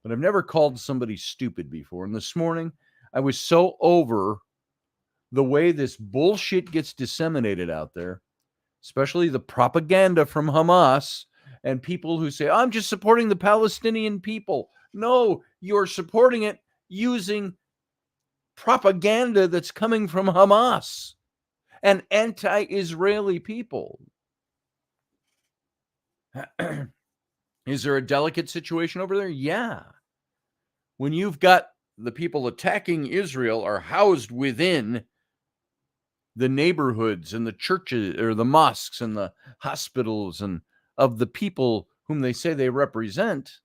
But I've never called somebody stupid before. And this morning, I was so over the way this bullshit gets disseminated out there, especially the propaganda from Hamas and people who say, I'm just supporting the Palestinian people. No, you're supporting it using propaganda that's coming from Hamas and anti-Israeli people. Is there a delicate situation over there? Yeah. When you've got the people attacking Israel are housed within the neighborhoods and the churches or the mosques and the hospitals and of the people whom they say they represent,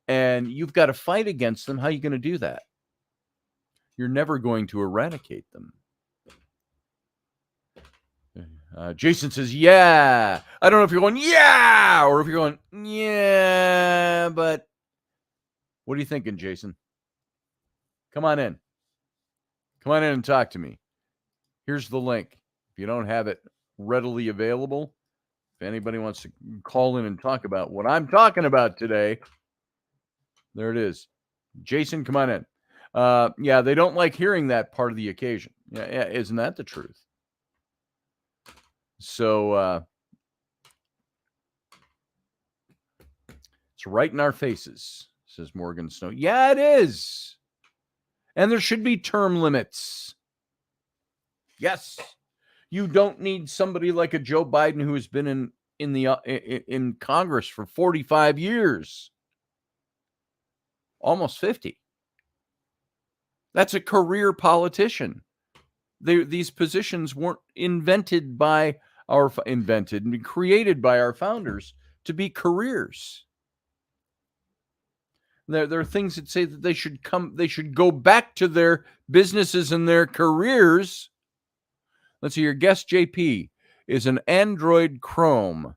and you've got to fight against them, how are you going to do that? You're never going to eradicate them. Jason says, yeah. I don't know if you're going, yeah, or if you're going, yeah, but what are you thinking, Jason? Come on in. Come on in and talk to me. Here's the link. If you don't have it readily available, if anybody wants to call in and talk about what I'm talking about today, there it is. Jason, come on in. Yeah, they don't like hearing that part of the occasion. Yeah, isn't that the truth? So it's right in our faces, says Morgan Snow. Yeah, it is. And there should be term limits. Yes. You don't need somebody like a Joe Biden who has been in Congress for 45 years. Almost 50. That's a career politician. These positions weren't invented and created by our founders to be careers. There are things that say that they should go back to their businesses and their careers. Let's see, your guest JP is an Android Chrome.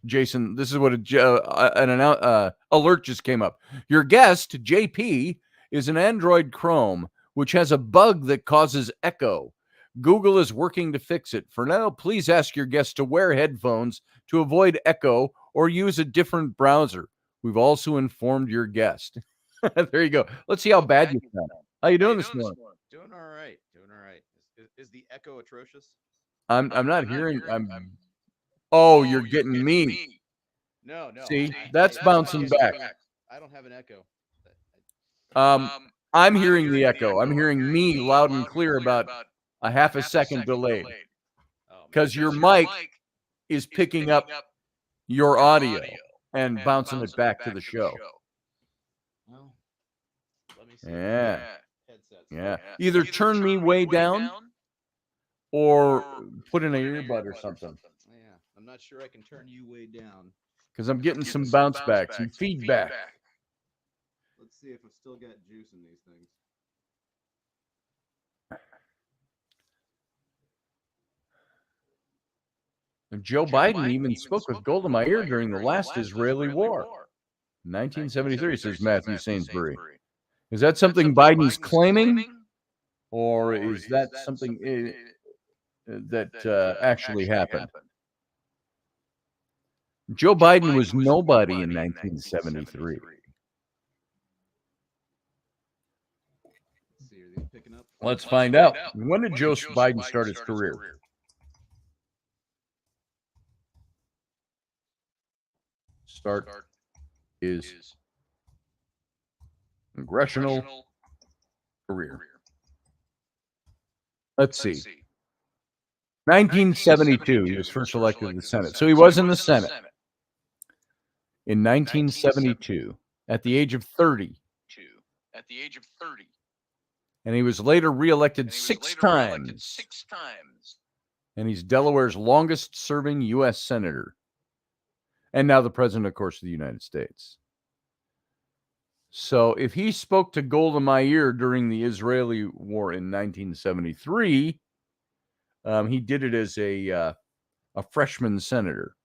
Jason, this is what an alert just came up. Your guest, JP, is an Android Chrome, which has a bug that causes echo. Google is working to fix it. For now, please ask your guest to wear headphones to avoid echo or use a different browser. We've also informed your guest. There you go. Let's see how bad you sound. How you doing this morning? Doing all right. Is the echo atrocious? I'm not hearing. Oh, you're getting me. No. See, that's bouncing back. I don't have an echo. I'm hearing the echo. I'm hearing me loud and clear about a half a second delayed because your mic is picking up your audio and bouncing it back to the show. Well, let me see. Yeah. Headsets. Yeah. Either turn me way down or put in an earbud or something. Yeah, I'm not sure I can turn you way down. Because I'm getting some bounce back, some feedback. Let's see if I've still got juice in these things. And Joe Biden even spoke with gold in my ear during the last Israeli war. 1973, says Matthew Sainsbury. Is that something Biden's claiming? Or is that something that actually happened? Joe Biden was nobody in 1973. Let's see, are these picking up? Let's find out. When did Joe Biden start his career? Start his congressional career. Let's see. 1972, he was first elected to the Senate. So he was in the Senate in 1972 at the age of 30. And he was later reelected six times. And he's Delaware's longest serving U.S. senator. and now the president, of course, of the United States. So if he spoke to Golda Meir during the Israeli war in 1973, he did it as a freshman senator.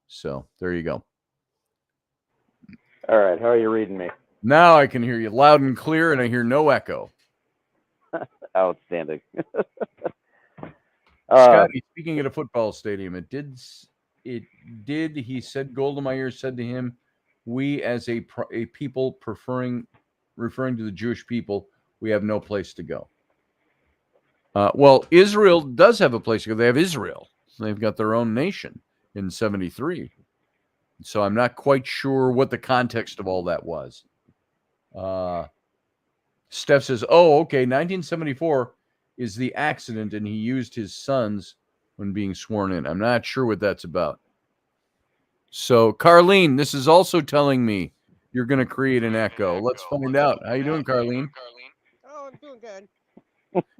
So there you go. All right, how are you reading me? Now I can hear you loud and clear, and I hear no echo. Outstanding. Scotty, speaking at a football stadium, he said, Golda Meir said to him, we as a people referring to the Jewish people, we have no place to go. Well, Israel does have a place to go. They have Israel. They've got their own nation in 73. So I'm not quite sure what the context of all that was. Steph says, oh, okay, 1974 is the accident, and he used his sons when being sworn in. I'm not sure what that's about. So, Carlene, this is also telling me you're going to create an echo. Let's find out. How you doing, Carlene? Oh, I'm doing good.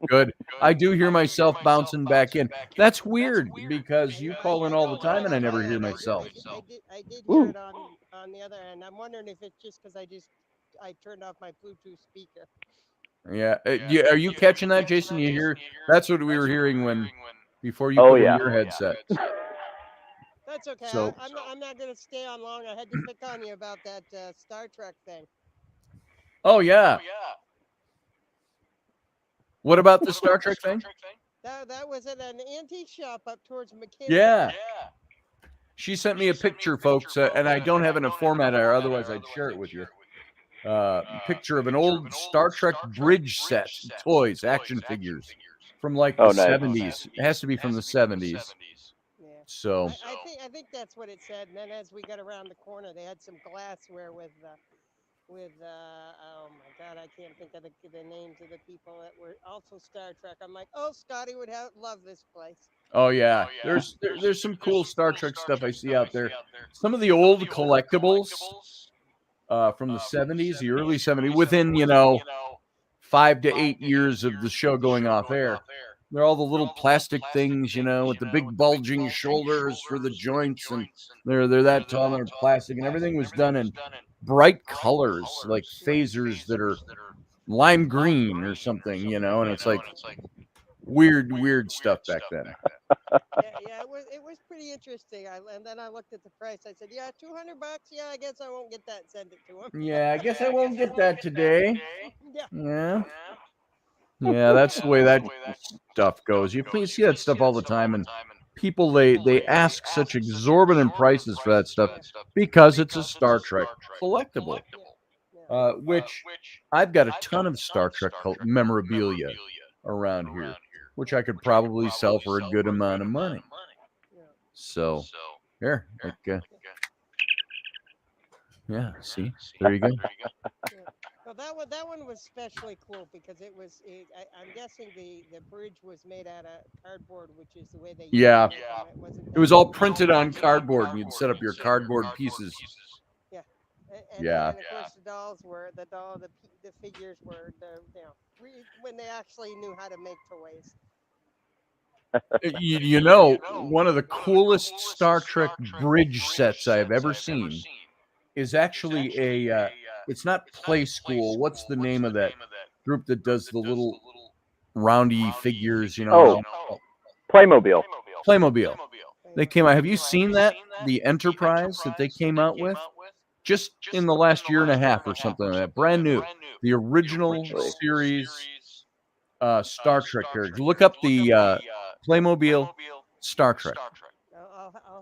Good. I do hear myself bouncing back in. That's weird because you call in all the time and I never hear myself. I did hear it on the other end. I'm wondering if it's just because I turned off my Bluetooth speaker. Yeah. Are you catching that, Jason? You hear? That's what we were hearing before you put in your headset. That's okay. So, I'm not going to stay on long. I had to pick on you about that Star Trek thing. Oh, yeah. What about the Star Trek thing? That was at an antique shop up towards McKinney. Yeah. She sent me a picture, folks, and I don't have it in a format, or otherwise I'd share it with you. Picture of an old Star Trek bridge set, toys, action figures from like the 70s. It has to be from the 70s. Yeah. So I think that's what it said. And then as we got around the corner, they had some glassware with oh my God, I can't think of the names of the people that were also Star Trek. I'm like, oh, Scotty would love this place. Oh yeah, there's some cool Star Trek stuff I see out there. Some of the old collectibles from the 70s, the early 70s, within 5 to 8 years of the show going off air. They're all the little plastic things, with the big bulging shoulders for the joints, and they're that tall, and they're plastic, and everything was done in bright colors, like phasers that are lime green or something, and it's like weird stuff back then. Yeah, it was pretty interesting. And then I looked at the price. I said, yeah, $200. Yeah, I guess I won't get that. Send it to him. Yeah, I guess I won't get that today. Yeah. Yeah, that's the way that stuff goes. You see that stuff all the time, and people they ask such exorbitant prices for that stuff because it's a Star Trek collectible. Which I've got a ton of Star Trek memorabilia around here, which I could probably sell for a good amount of money. So, here, yeah, see, there you go. Well, that one was especially cool because I'm guessing the bridge was made out of cardboard, which is the way they. Yeah, it was all printed on cardboard, and you'd set up your cardboard pieces. Yeah. And of course the figures were when they actually knew how to make toys. One of the coolest Star Trek bridge sets I've ever seen is actually it's not Play School. What's the name of that group that does the little roundy figures, Playmobil. Playmobil. They came out. Have you seen that? The Enterprise that they came out with? Just in the last year and a half or something like that. Brand new. The original series Star Trek characters. Look up the Playmobil Star Trek.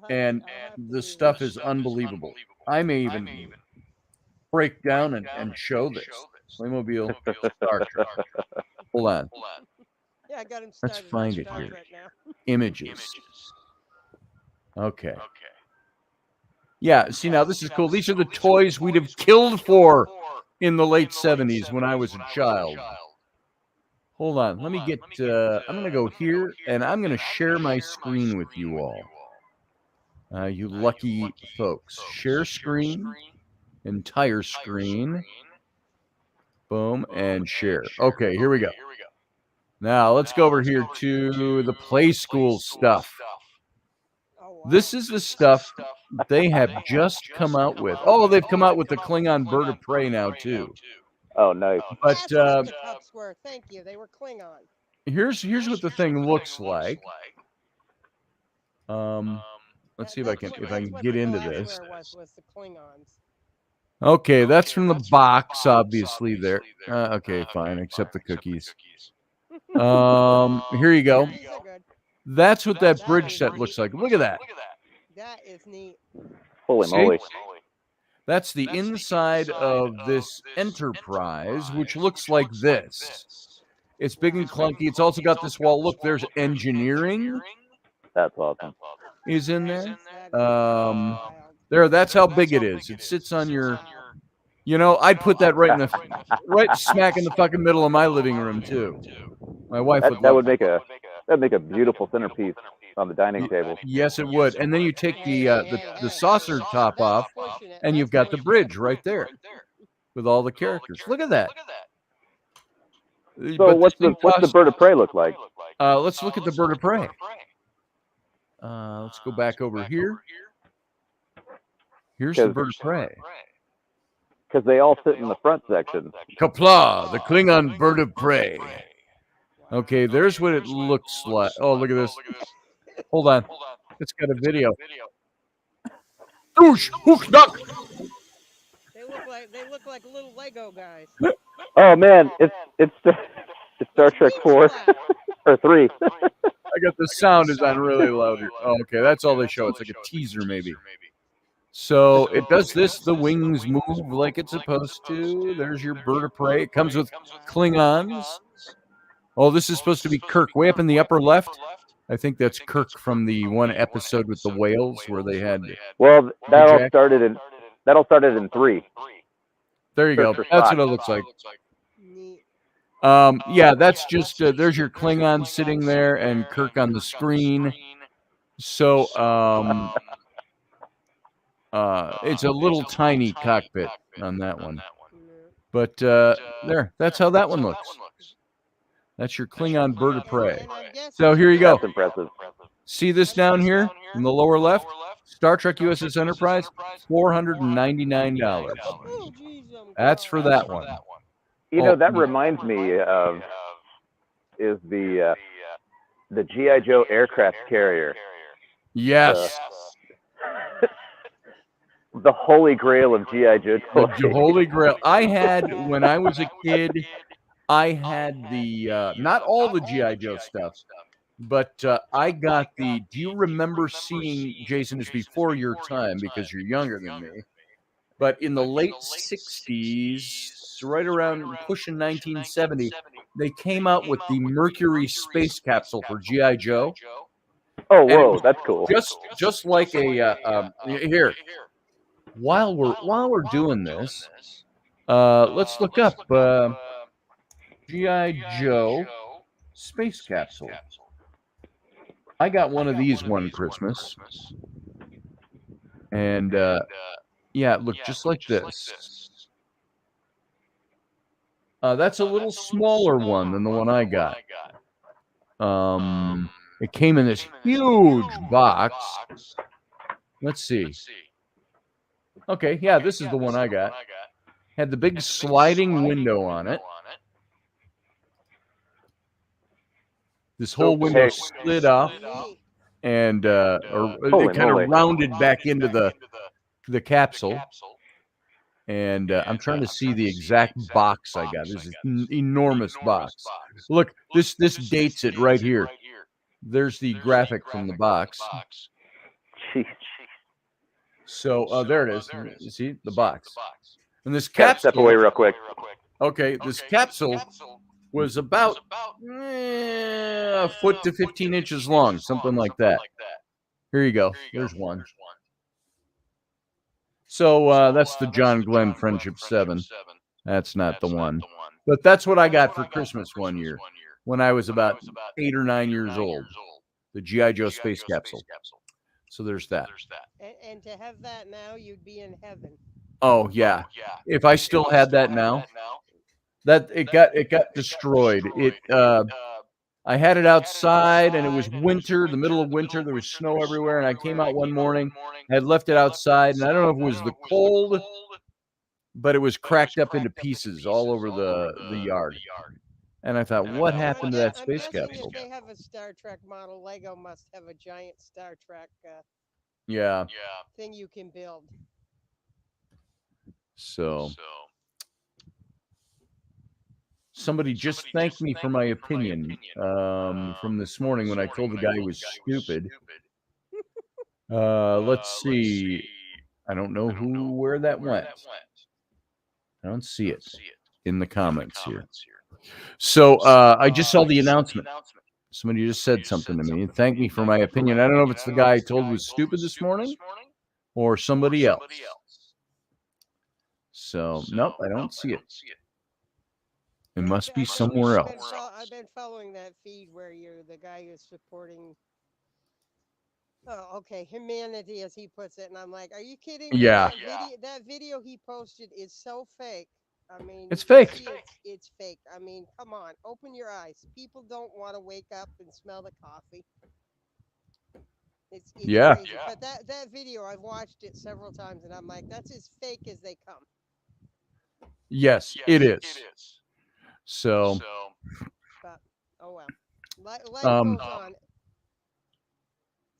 And the stuff is unbelievable. I may even break down and show this. Playmobil Star Trek. Hold on. Yeah, I got him started. Let's find it here. Images. Okay. Yeah, see, now this is cool. These are the toys we'd have killed for in the late 70s when I was a child. Hold on. Let me get, I'm going to go here, and I'm going to share my screen with you all. You lucky folks. Share screen, entire screen. Boom, and share. Okay, here we go. Now, let's go over here to the Play School stuff. This is the stuff they have just come out with. Oh, they've come out with the Klingon bird of prey now too. Oh, nice. But That's what the cups were. Thank you. They were Klingon. here's what the thing looks like. Let's see if I can get into this. Was the Klingons. Okay, that's from the box, obviously. There. Okay, fine. Accept the cookies. Here you go. These are good. That's what that bridge set looks like. Look at that. That is neat. Holy See? moly. That's the inside of this Enterprise, which looks like this. It's big and clunky. It's also got this wall. Look, there's engineering That's awesome. is in there. That is wild. There, that's how big it is. It sits on your, I'd put that right smack in the fucking middle of my living room too. My wife would That'd make a beautiful centerpiece on the dining table. Yes, it would. And then you take the saucer top off, and you've got the bridge right there with all the characters. Look at that. So what's the bird of prey look like? Let's look at the bird of prey. Let's go back over here. Here's the bird of prey. Because they all sit in the front section. Kapla, the Klingon bird of prey. Okay, there's what it looks like. Oh, look at this. Hold on. It's got a video. Douche, hook, duck. They look like little Lego guys. Oh man, it's Star Trek 4 or 3. I got the sound is on really loud here. Oh, okay, that's all they show. It's like a teaser maybe. So it does this. The wings move like it's supposed to. There's your bird of prey. It comes with Klingons. Oh, this is supposed to be Kirk. Way up in the upper left. I think that's Kirk from the one episode with the whales where they had. Well, that all started in 3. There you go. That's what it looks like. Yeah, that's just there's your Klingon sitting there and Kirk on the screen. So it's a little tiny cockpit on that one. But there, that's how that one looks. That's your Klingon bird of prey. So here you go. That's impressive. See this down here in the lower left? Star Trek USS Enterprise, $499. That's for that one. You know, that reminds me of is the G.I. Joe aircraft carrier. Yes. The holy grail of G.I. Joe toys. The holy grail. I had, when I was a kid, I had the, not all the G.I. Joe stuff, but I got the, do you remember seeing, Jason, it's before your time because you're younger than me, but in the late 60s, right around pushing 1970, they came out with the Mercury space capsule for G.I. Joe. Oh, whoa, that's cool. Just like a, here, while we're doing this, let's look up G.I. Joe space capsule. I got one of these one Christmas, and yeah, it looked just like this. That's a little smaller one than the one I got. It came in this huge box. Let's see. Okay, yeah, this is the one I got. Had the big sliding window on it. This whole window slid off, and it kind of rounded back into the capsule. And I'm trying to see the exact box I got. This is an enormous box. Look, this dates it right here. There's the graphic from the box. Jeez. So there it is. You see the box. And this capsule. Step away real quick. Okay, this capsule was about a foot to 15 inches long, something like that. Here you go. There's one. So that's the John Glenn Friendship 7. That's not the one. But that's what I got for Christmas one year when I was about 8 or 9 years old. The G.I. Joe space capsule. So there's that. And to have that now, you'd be in heaven. Oh, yeah. If I still had that now, that it got destroyed. I had it outside, and it was winter, the middle of winter. There was snow everywhere, and I came out one morning, had left it outside, and I don't know if it was the cold, but it was cracked up into pieces all over the yard. And I thought, what happened to that space I'm guessing capsule? if they have a Star Trek model, Lego must have a giant Star Trek Yeah. thing you can build. So somebody just thanked me for my opinion from this morning when I told the guy he was stupid. Let's see. I don't know where that went. I don't see it in the comments here. So I just saw the announcement. Somebody just said something to me and thanked me for my opinion. I don't know if it's the guy I told was stupid this morning or somebody else. So nope, I don't see it. It must be somewhere else. I've been following that feed where you're the guy who's supporting. Oh, okay, humanity, as he puts it, and I'm like, are you kidding me? Yeah. That video he posted is so fake. I mean, It's fake. It's fake. I mean, come on, open your eyes. People don't want to wake up and smell the coffee. It's Yeah. crazy. But that video, I've watched it several times, and I'm like, that's as fake as they come. Yes, it is. So, but oh well, life goes on.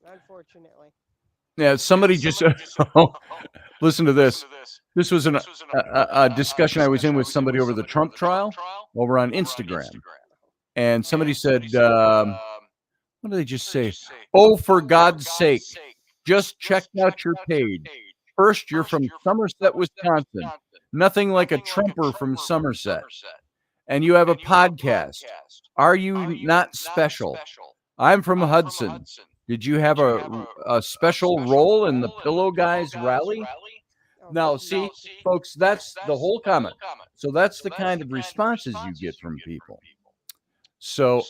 Unfortunately. Yeah, somebody just listen to this. This was a discussion I was in with somebody over the Trump trial over on Instagram, and somebody said, "What did they just say? Oh, for God's sake, just check out your page. First, you're from Somerset, Wisconsin. Nothing like a Trumper from Somerset, and you have a podcast. Are you not special? I'm from Hudson. Did you have a special role in the Pillow Guys rally?" Now, see, folks, that's the whole comment. So that's the kind of responses you get from people. So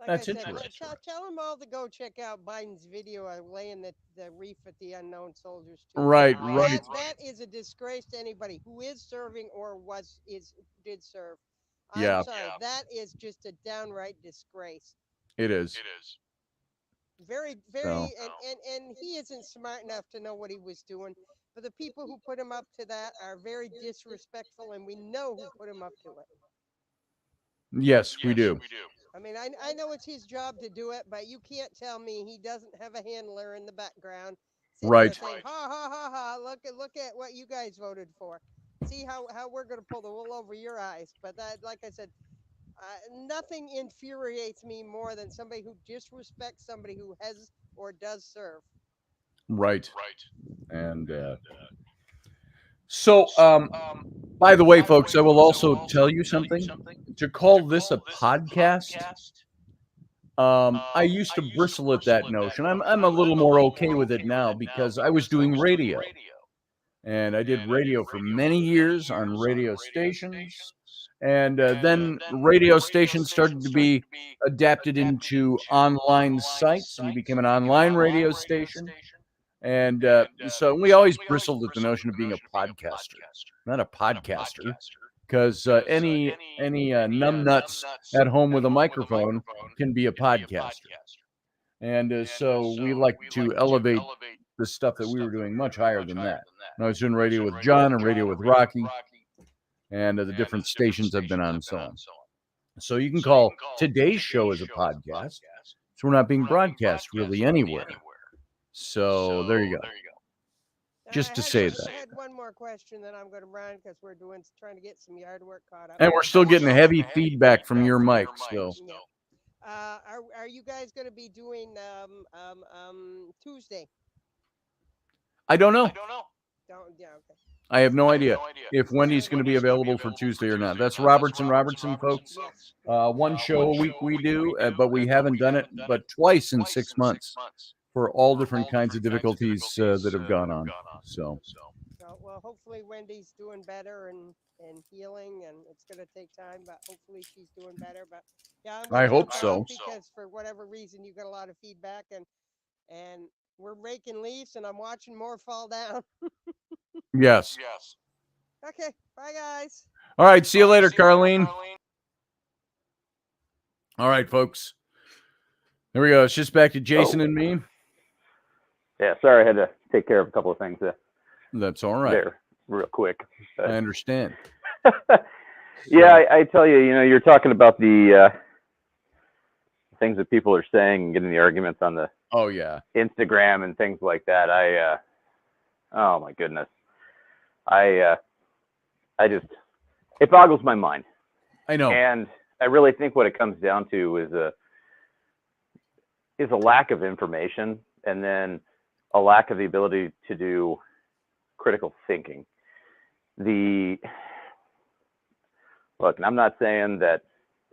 that's interesting. Tell them all to go check out Biden's video laying the reef at the unknown soldiers. Right. That is a disgrace to anybody who is serving or did serve. Yeah. I'm sorry. That is just a downright disgrace. It is. Very, and he isn't smart enough to know what he was doing. But the people who put him up to that are very disrespectful, and we know who put him up to it. Yes, we do. I mean, I know it's his job to do it, but you can't tell me he doesn't have a handler in the background. Right. Saying, ha ha ha ha! Look at what you guys voted for. See how we're going to pull the wool over your eyes. But that, like I said, nothing infuriates me more than somebody who disrespects somebody who has or does serve. Right. And so, by the way, folks, I will also tell you something. To call this a podcast, I used to bristle at that notion. I'm a little more okay with it now because I was doing radio. And I did radio for many years on radio stations. And then radio stations started to be adapted into online sites, and you became an online radio station. And so we always bristled at the notion of being a podcaster, not a podcaster, because any numbnuts at home with a microphone can be a podcaster. And so we like to elevate the stuff that we were doing much higher than that. And I was doing radio with John and radio with Rocky, and the different stations I've been on and so on. So you can call today's show as a podcast. So we're not being broadcast really anywhere. So there you go. Just to say that. I had one more question that I'm going to run because we're trying to get some yard work caught up. And we're still getting heavy feedback from your mic. So. Are you guys going to be doing Tuesday? I don't know. Okay. I have no idea if Wendy's going to be available for Tuesday or not. That's Robertson, folks. One show a week we do, but we haven't done it but twice in 6 months for all different kinds of difficulties that have gone on. So well, hopefully Wendy's doing better and healing, and it's going to take time, but hopefully she's doing better. But yeah, I hope so. Because for whatever reason, you got a lot of feedback, and we're raking leaves, and I'm watching more fall down. Yes. Okay. Bye, guys. All right. See you later, Carlene. All right, folks. There we go. It's just back to Jason and me. Yeah, sorry, I had to take care of a couple of things That's all right. there real quick. I understand. Yeah, I tell you, you're talking about the things that people are saying and getting the arguments on the Oh, yeah. Instagram and things like that. Oh my goodness. I just, it boggles my mind. I know. And I really think what it comes down to is a lack of information, and then a lack of the ability to do critical thinking. Look, and I'm not saying that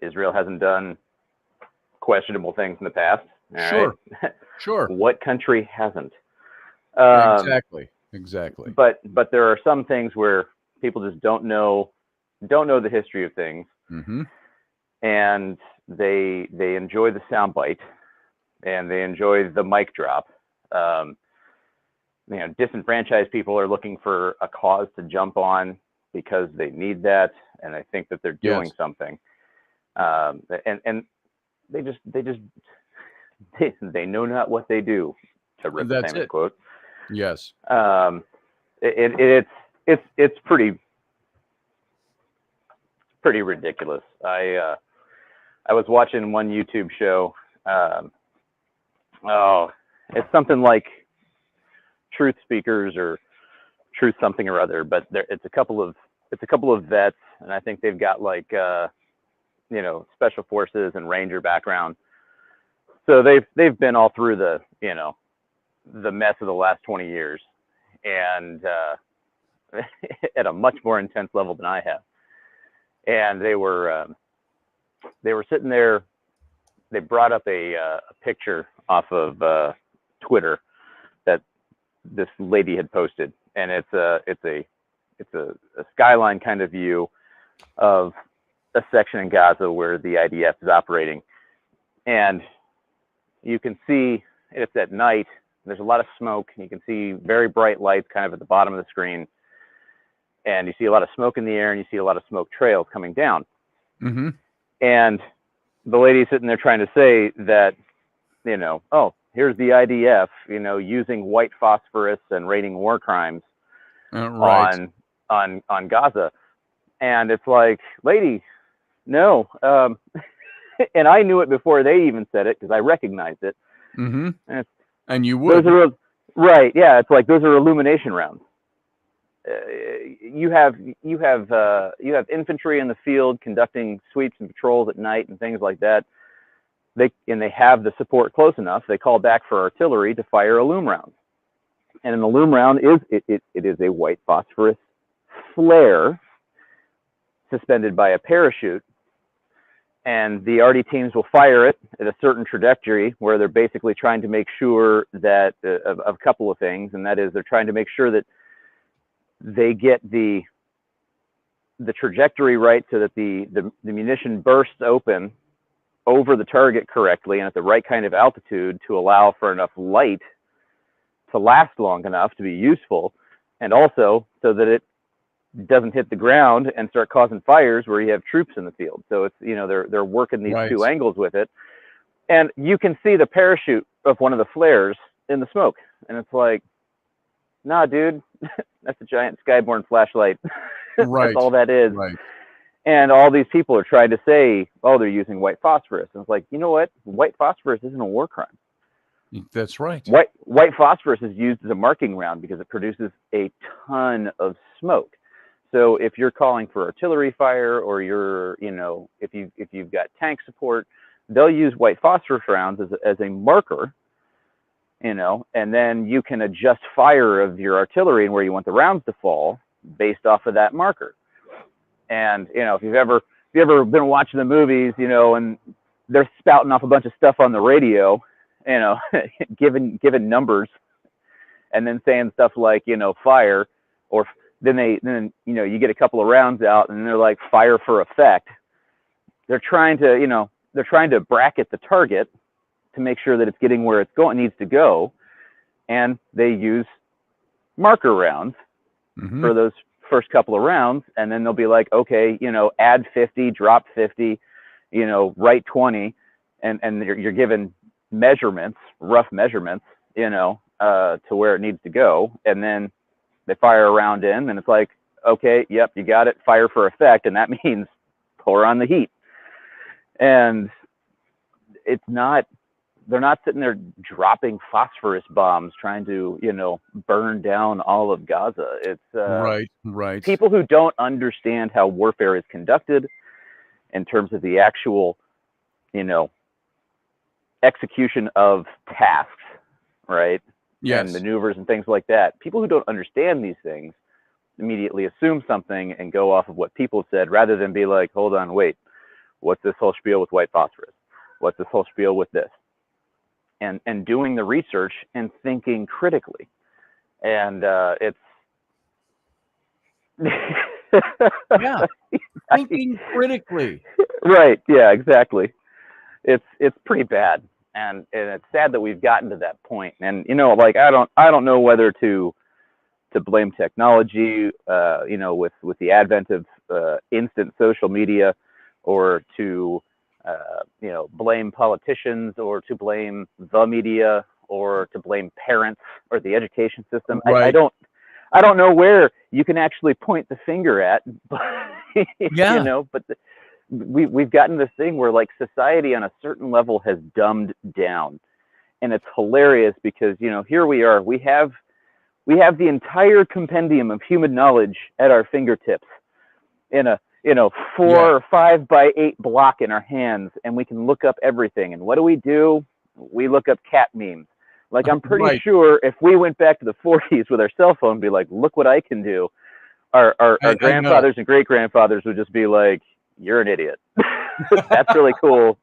Israel hasn't done questionable things in the past. Sure. Right? Sure. What country hasn't? Exactly. But there are some things where people just don't know the history of things, Mm-hmm. and they enjoy the soundbite, and they enjoy the mic drop. Disenfranchised people are looking for a cause to jump on because they need that, and I think that they're doing something. And they know not what they do, to rip the famous quote. Yes. It's pretty ridiculous. I was watching one YouTube show. It's something like Truth Speakers or Truth something or other, but it's a couple of vets, and I think they've got like special forces and ranger background. So they've been all through the mess of the last 20 years, and at a much more intense level than I have. And they were sitting there. They brought up a picture off of Twitter that this lady had posted, and it's a skyline kind of view of a section in Gaza where the IDF is operating, and you can see it's at night. There's a lot of smoke. You can see very bright lights kind of at the bottom of the screen, and you see a lot of smoke in the air, and you see a lot of smoke trails coming down. Mm-hmm. And the lady's sitting there trying to say that, here's the IDF, using white phosphorus and raiding war crimes Right. on Gaza. And it's like, lady, no. And I knew it before they even said it because I recognized it. Mm-hmm. And you would. Right. Yeah. It's like, those are illumination rounds. You have infantry in the field conducting sweeps and patrols at night and things like that. They have the support close enough. They call back for artillery to fire a loom round, and an loom round is a white phosphorus flare suspended by a parachute, and the RD teams will fire it at a certain trajectory where they're basically trying to make sure that of a couple of things, and that is they're trying to make sure that they get the trajectory right so that the munition bursts open over the target correctly and at the right kind of altitude to allow for enough light to last long enough to be useful, and also so that it doesn't hit the ground and start causing fires where you have troops in the field. So it's, they're working these two angles with it, and you can see the parachute of one of the flares in the smoke, and it's like, nah, dude, that's a giant skyborne flashlight. Right. That's all that is. Right. And all these people are trying to say, oh, they're using white phosphorus. And it's like, you know what? White phosphorus isn't a war crime. That's right. White phosphorus is used as a marking round because it produces a ton of smoke. So if you're calling for artillery fire, or if you've got tank support, they'll use white phosphorus rounds as a marker, and then you can adjust fire of your artillery and where you want the rounds to fall based off of that marker. And if you've ever been watching the movies, and they're spouting off a bunch of stuff on the radio, giving numbers, and then saying stuff like fire, or then you get a couple of rounds out and they're like fire for effect. They're trying to bracket the target to make sure that it's getting where it needs to go, and they use marker rounds for those first couple of rounds, and then they'll be like, okay, add 50, drop 50, right 20, and you're given measurements, rough measurements, to where it needs to go, and then they fire a round in, and it's like, okay, yep, you got it, fire for effect, and that means pour on the heat. And they're not sitting there dropping phosphorus bombs trying to, burn down all of Gaza. It's right. People who don't understand how warfare is conducted in terms of the actual, execution of tasks, right? Yes. And maneuvers and things like that. People who don't understand these things immediately assume something and go off of what people said, rather than be like, hold on, wait, what's this whole spiel with white phosphorus? What's this whole spiel with this? And doing the research and thinking critically. And it's yeah, thinking critically. Right. Yeah, exactly. It's pretty bad, and it's sad that we've gotten to that point. And I don't know whether to blame technology, with the advent of instant social media, or to blame politicians, or to blame the media, or to blame parents or the education system. Right. I don't know where you can actually point the finger at, but, yeah. But we've gotten this thing where, like, society on a certain level has dumbed down, and it's hilarious because, here we are, we have the entire compendium of human knowledge at our fingertips in a 4 or 5 by 8 block in our hands, and we can look up everything. And what do? We look up cat memes. Like, I'm pretty sure if we went back to the 40s with our cell phone, be like, look what I can do. Our grandfathers and great grandfathers would just be like, you're an idiot. That's really cool.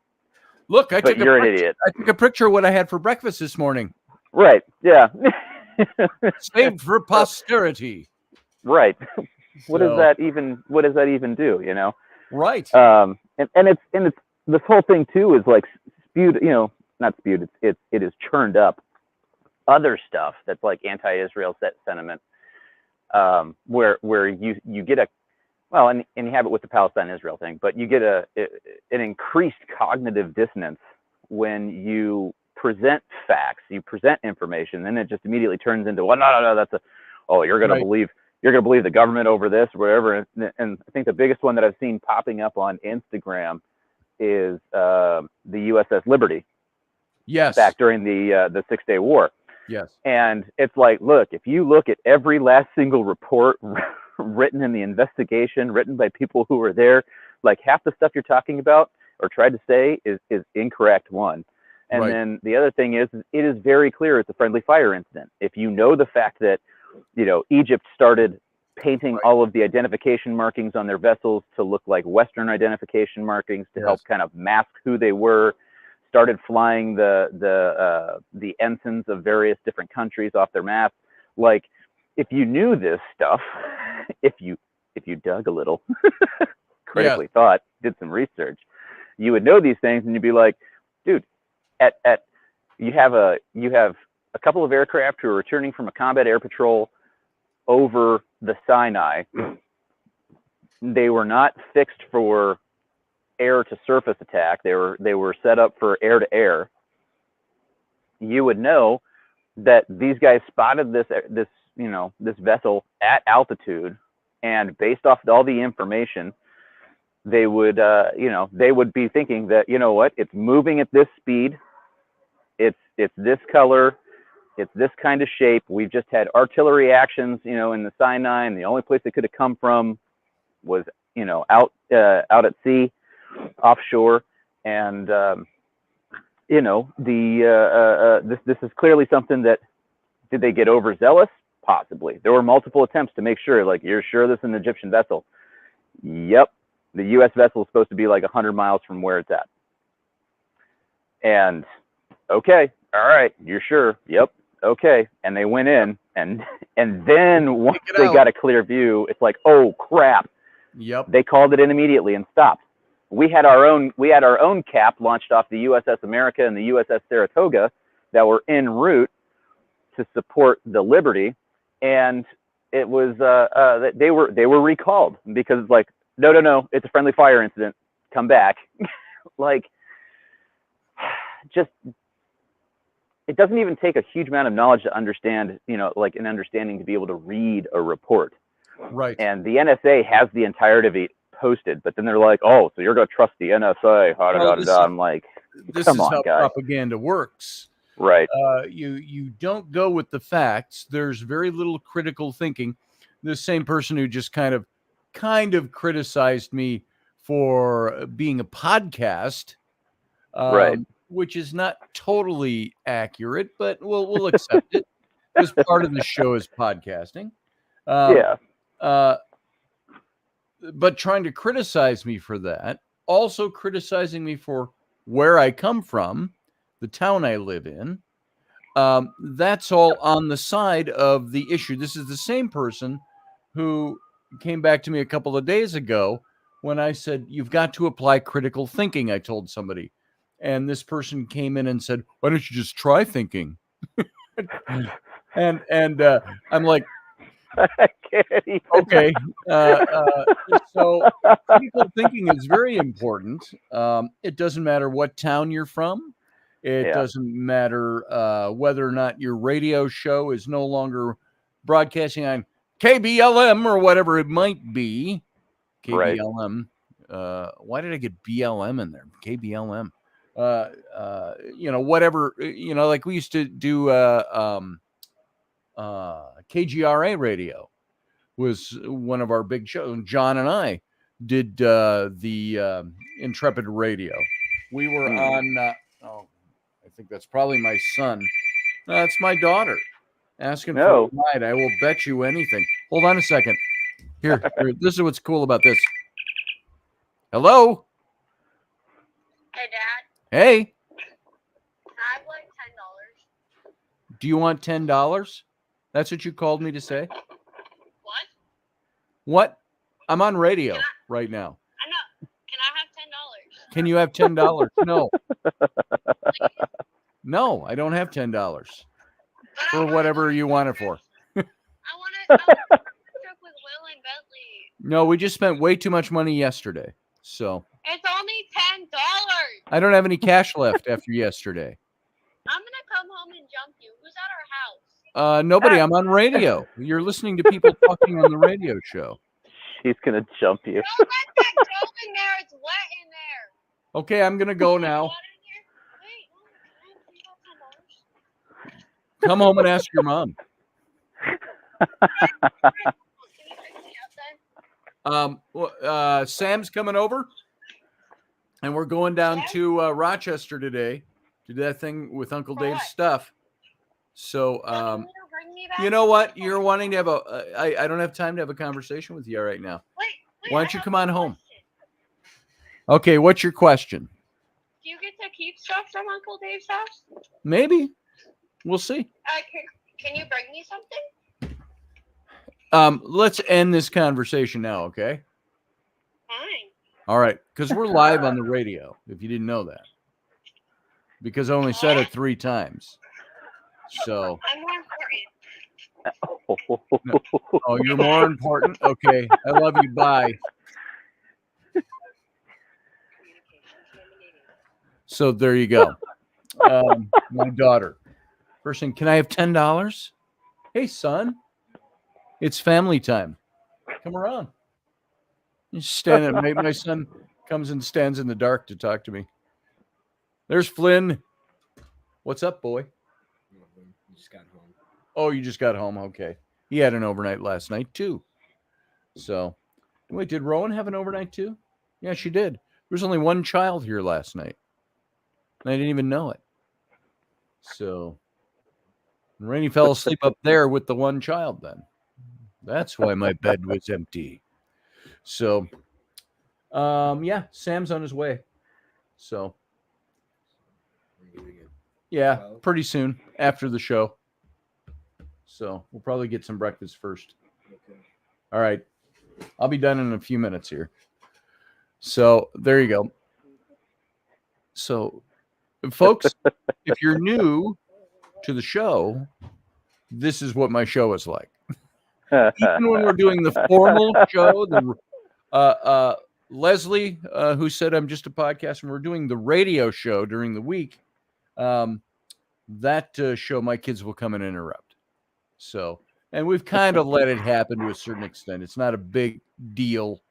Look, you're an idiot. I took a picture of what I had for breakfast this morning. Right. Yeah. Saved for posterity. Right. What does that even do? Right. And it's this whole thing too is like spewed, not spewed. It is churned up other stuff that's like anti-Israel sentiment, where you get and you have it with the Palestine-Israel thing, but you get an increased cognitive dissonance when you present facts, you present information, then it just immediately turns into, well, no, you're going to believe the government over this or whatever. And I think the biggest one that I've seen popping up on Instagram is the USS Liberty. Yes. Back during the 6-Day War. Yes. And it's like, look, if you look at every last single report written in the investigation, written by people who were there, like half the stuff you're talking about or tried to say is incorrect, one. And then the other thing is it is very clear it's a friendly fire incident. If you know the fact that, Egypt started painting all of the identification markings on their vessels to look like Western identification markings to help kind of mask who they were, started flying the ensigns of various different countries off their maps. Like, if you knew this stuff, if you dug a little, critically thought, did some research, you would know these things, and you'd be like, dude, you have a couple of aircraft who are returning from a combat air patrol over the Sinai. They were not fixed for air to surface attack. They were set up for air to air. You would know that these guys spotted this vessel at altitude, and based off all the information, they would be thinking that, it's moving at this speed, it's this color, it's this kind of shape. We've just had artillery actions, in the Sinai, and the only place it could have come from was, out at sea, offshore. And this is clearly something that, did they get overzealous? Possibly. There were multiple attempts to make sure, like, you're sure this is an Egyptian vessel? Yep. The U.S. vessel is supposed to be like 100 miles from where it's at. And okay, all right, you're sure? Yep. Okay. And they went in, and then once they got a clear view, it's like, oh crap. Yep. They called it in immediately and stopped. We had our own cap launched off the USS America and the USS Saratoga that were en route to support the Liberty, and it was they were recalled because it's like, no, it's a friendly fire incident. Come back. like, just, it doesn't even take a huge amount of knowledge to understand, like an understanding to be able to read a report. Right. And the NSA has the entirety of it posted, but then they're like, oh, so you're going to trust the NSA. I'm like, this come is on, how guys. propaganda works. Right. You don't go with the facts. There's very little critical thinking. The same person who just kind of criticized me for being a podcast, Right. which is not totally accurate, but we'll accept it because part of the show is podcasting. Yeah. But trying to criticize me for that, also criticizing me for where I come from, the town I live in, that's all on the side of the issue. This is the same person who came back to me a couple of days ago when I said, you've got to apply critical thinking, I told somebody. And this person came in and said, why don't you just try thinking? and I'm like, okay. So critical thinking is very important. It doesn't matter what town you're from. It doesn't matter whether or not your radio show is no longer broadcasting on KBLM or whatever it might be. KBLM. Right. Why did I get BLM in there? KBLM. Whatever, like we used to do KGRA radio was one of our big shows. John and I did the Intrepid radio. We were on, I think that's probably my son. That's my daughter asking for a ride. I will bet you anything. Hold on a second. Here, this is what's cool about this. Hello? Hey, Dad. Hey. I have like $10. Do you want $10? That's what you called me to say? What? What? I'm on radio right now. I know. Can I have $10? Can you have $10? No. No, I don't have $10 for whatever you want it for. I want to trip with Will and Bentley. No, we just spent way too much money yesterday. So it's only $10. I don't have any cash left after yesterday. I'm gonna come home and jump you. Who's at our house? Nobody. I'm on radio. You're listening to people talking on the radio show. She's gonna jump you. Don't let that go in there. It's wet in there. Okay, I'm gonna go now. Come home and ask your mom. Sam's coming over, and we're going down to Rochester today to do that thing with Uncle Dave's stuff. So, you know what? You're wanting to have I don't have time to have a conversation with you right now. Wait, why don't you come on home? Okay, what's your question? Do you get to keep stuff from Uncle Dave's house? Maybe. We'll see. Can you bring me something? Let's end this conversation now, okay? Fine. All right, because we're live on the radio, if you didn't know that. Because I only said it 3 times. So. I'm more important. No. Oh, you're more important? Okay. I love you. Bye. So there you go. My daughter. First thing, can I have $10? Hey, son. It's family time. Come around. You stand. My son comes and stands in the dark to talk to me. There's Flynn. What's up, boy? Just got home. Oh, you just got home. Okay. He had an overnight last night, too. So, wait, did Rowan have an overnight, too? Yeah, she did. There was only one child here last night. And I didn't even know it. So, Raini fell asleep up there with the one child then. That's why my bed was empty. So, yeah, Sam's on his way. So, yeah, pretty soon after the show. So, we'll probably get some breakfast first. Okay. All right. I'll be done in a few minutes here. So, there you go. So, folks, if you're new to the show, this is what my show is like. Even when we're doing the formal show, the Leslie, who said I'm just a podcast, and we're doing the radio show during the week. That show, my kids will come and interrupt. So, and we've kind of let it happen to a certain extent. It's not a big deal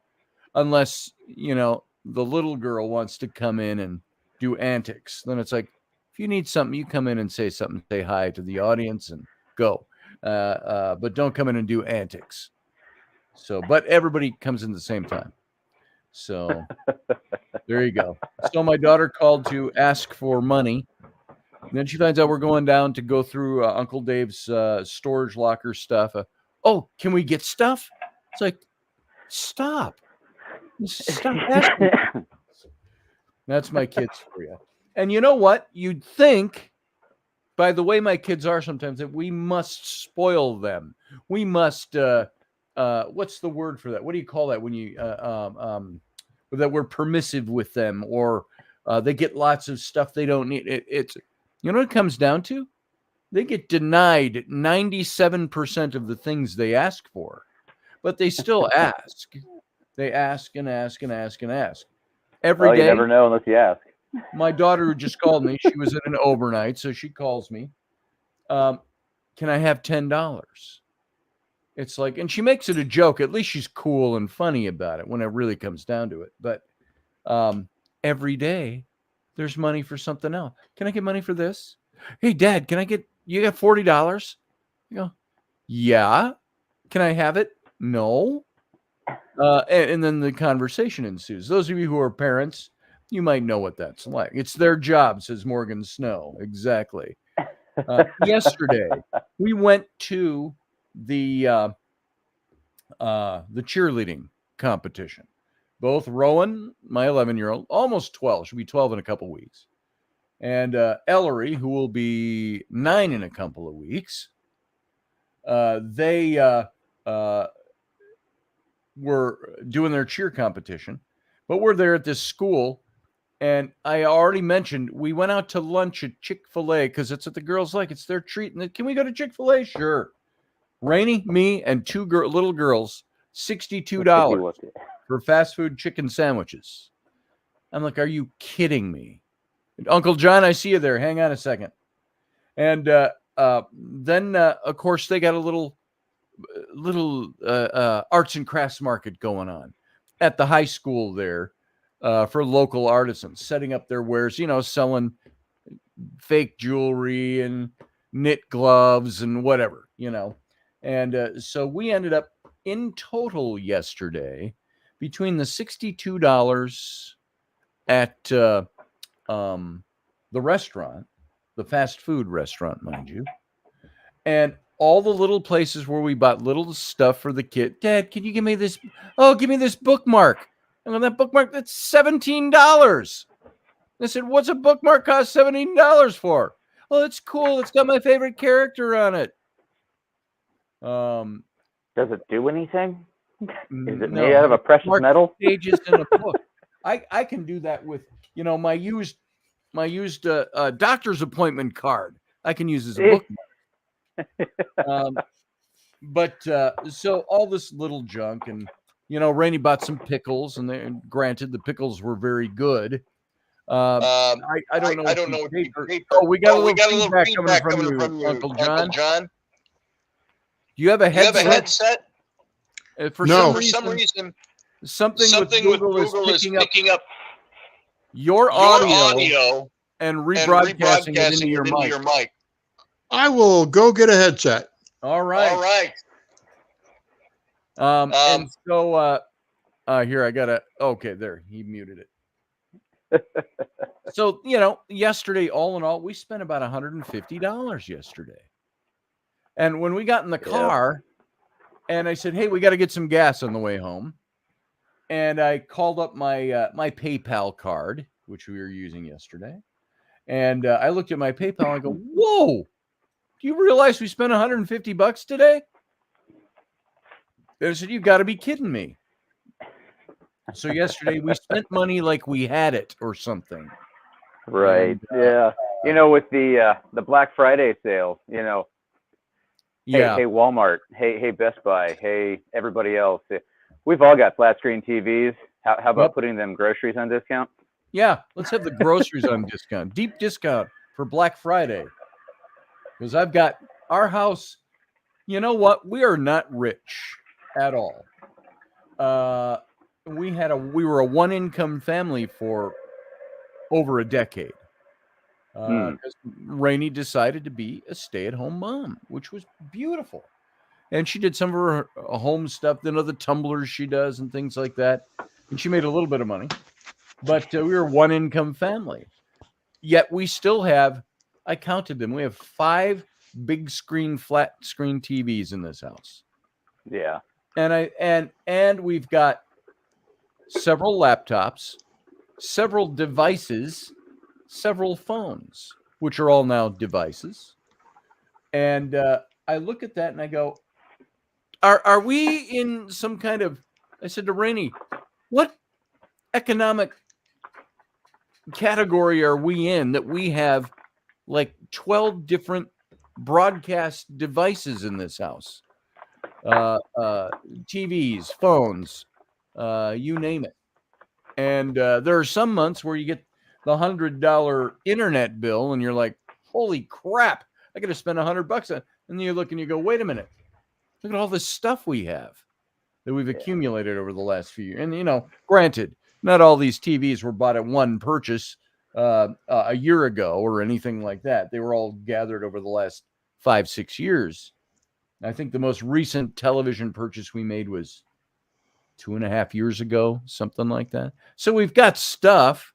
unless, the little girl wants to come in and do antics. Then it's like, if you need something, you come in and say something, say hi to the audience and go. But don't come in and do antics. So, but everybody comes in at the same time. So there you go. So my daughter called to ask for money. And then she finds out we're going down to go through Uncle Dave's storage locker stuff. Oh, can we get stuff? It's like, stop asking. That's my kids for you. And you know what? You'd think, by the way my kids are sometimes, that we must spoil them. We must, what's the word for that? What do you call that when you, that we're permissive with them, or they get lots of stuff they don't need? It's, you know what it comes down to? They get denied 97% of the things they ask for, but they still ask. They ask and ask and ask and ask. Every day. You never know unless you ask. My daughter who just called me, she was at an overnight, so she calls me. Can I have $10? It's like, and she makes it a joke. At least she's cool and funny about it when it really comes down to it. But every day there's money for something else. Can I get money for this? Hey, Dad, you got $40? You go, yeah. Can I have it? No. And then the conversation ensues. Those of you who are parents, you might know what that's like. It's their job, says Morgan Snow. Exactly. Yesterday, we went to the cheerleading competition. Both Rowan, my 11-year-old, almost 12, she'll be 12 in a couple weeks, and Ellery, who will be 9 in a couple of weeks. They were doing their cheer competition, but we're there at this school. And I already mentioned we went out to lunch at Chick-fil-A because it's what the girls like. It's their treat. And can we go to Chick-fil-A? Sure. Rainy, me, and two little girls, $62 for fast food chicken sandwiches. I'm like, are you kidding me? Uncle John, I see you there. Hang on a second. And then, of course, they got a little arts and crafts market going on at the high school there. For local artisans setting up their wares, selling fake jewelry and knit gloves and whatever, And so we ended up in total yesterday between the $62 at the restaurant, the fast food restaurant, mind you, and all the little places where we bought little stuff for the kid. Dad, can you give me this? Oh, give me this bookmark. And on that bookmark, that's $17. I said, what's a bookmark cost $17 for? Well, it's cool. It's got my favorite character on it. Does it do anything? Is it made out of a precious metal? Pages in a book. I can do that with, my used doctor's appointment card. I can use as a bookmark. But so all this little junk, and Rainey bought some pickles, and granted, the pickles were very good. I don't know. Oh, we got a little feedback coming from you, Uncle John. Do you have a headset? For some reason, something with Google is picking up your audio and rebroadcasting it into your mic. I will go get a headset. All right. And so here I gotta. Okay, there, he muted it. So yesterday, all in all, we spent about $150 yesterday. And when we got in the car, and I said, "Hey, we got to get some gas on the way home," and I called up my my PayPal card, which we were using yesterday, and I looked at my PayPal and I go, "Whoa! Do you realize we spent $150 today?" And I said, "You've got to be kidding me." So yesterday we spent money like we had it or something. Right. And, with the Black Friday sale, Hey, Walmart. Hey, Best Buy. Hey, everybody else. We've all got flat screen TVs. How about Yep. putting them groceries on discount? Yeah, let's have the groceries on discount, deep discount for Black Friday. Because I've got our house. You know what? We are not rich at all. We were a one income family for over a decade. Because Rainey decided to be a stay at home mom, which was beautiful. And she did some of her home stuff, the tumblers she does and things like that. And she made a little bit of money. But we were a one income family. Yet we still have, I counted them, we have 5 big screen, flat screen TVs in this house. Yeah. And we've got several laptops, several devices, several phones, which are all now devices. And I look at that and I go, are we in some kind of, I said to Rainey, what economic category are we in that we have like 12 different broadcast devices in this house? TVs, phones, you name it. And there are some months where you get the $100 internet bill and you're like, holy crap, I got to spend $100 on. And then you look and you go, wait a minute, look at all this stuff we have that we've accumulated over the last few years. And, granted, not all these TVs were bought at one purchase a year ago or anything like that. They were all gathered over the last 5-6 years. I think the most recent television purchase we made was 2.5 years ago, something like that. So we've got stuff,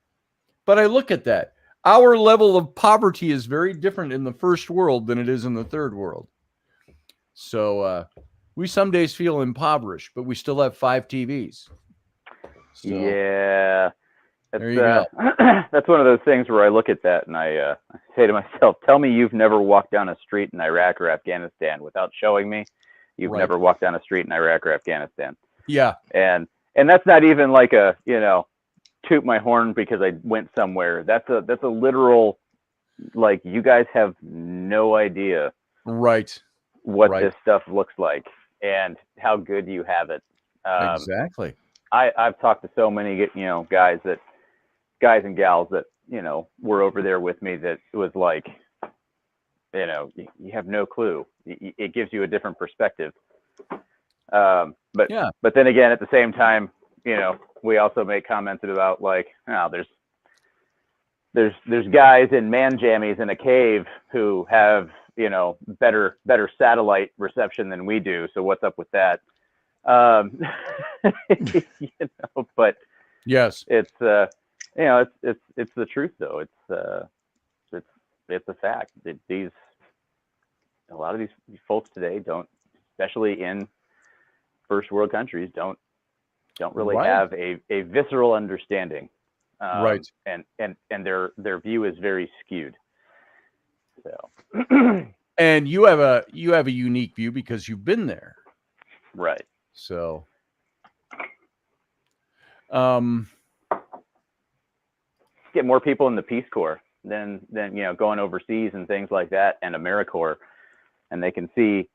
but I look at that. Our level of poverty is very different in the first world than it is in the third world. So we some days feel impoverished, but we still have 5 TVs. So, yeah. There you go. That's one of those things where I look at that and I say to myself, tell me you've never walked down a street in Iraq or Afghanistan without showing me you've Right. never walked down a street in Iraq or Afghanistan. Yeah. And that's not even like a, toot my horn because I went somewhere. That's a literal, like, you guys have no idea Right. what Right. this stuff looks like and how good you have it. Exactly. I've talked to so many, guys and gals that, were over there with me that it was like, you have no clue. It gives you a different perspective. But then again, at the same time, we also make comments about like, there's guys in man jammies in a cave who have, better satellite reception than we do. So what's up with that? But yes, it's it's the truth though. It's a fact that a lot of these folks today don't, especially in first world countries, don't really have a visceral understanding. Right. And their view is very skewed. So and you have a unique view because you've been there. Right. So get more people in the Peace Corps than going overseas and things like that, and AmeriCorps, and they can see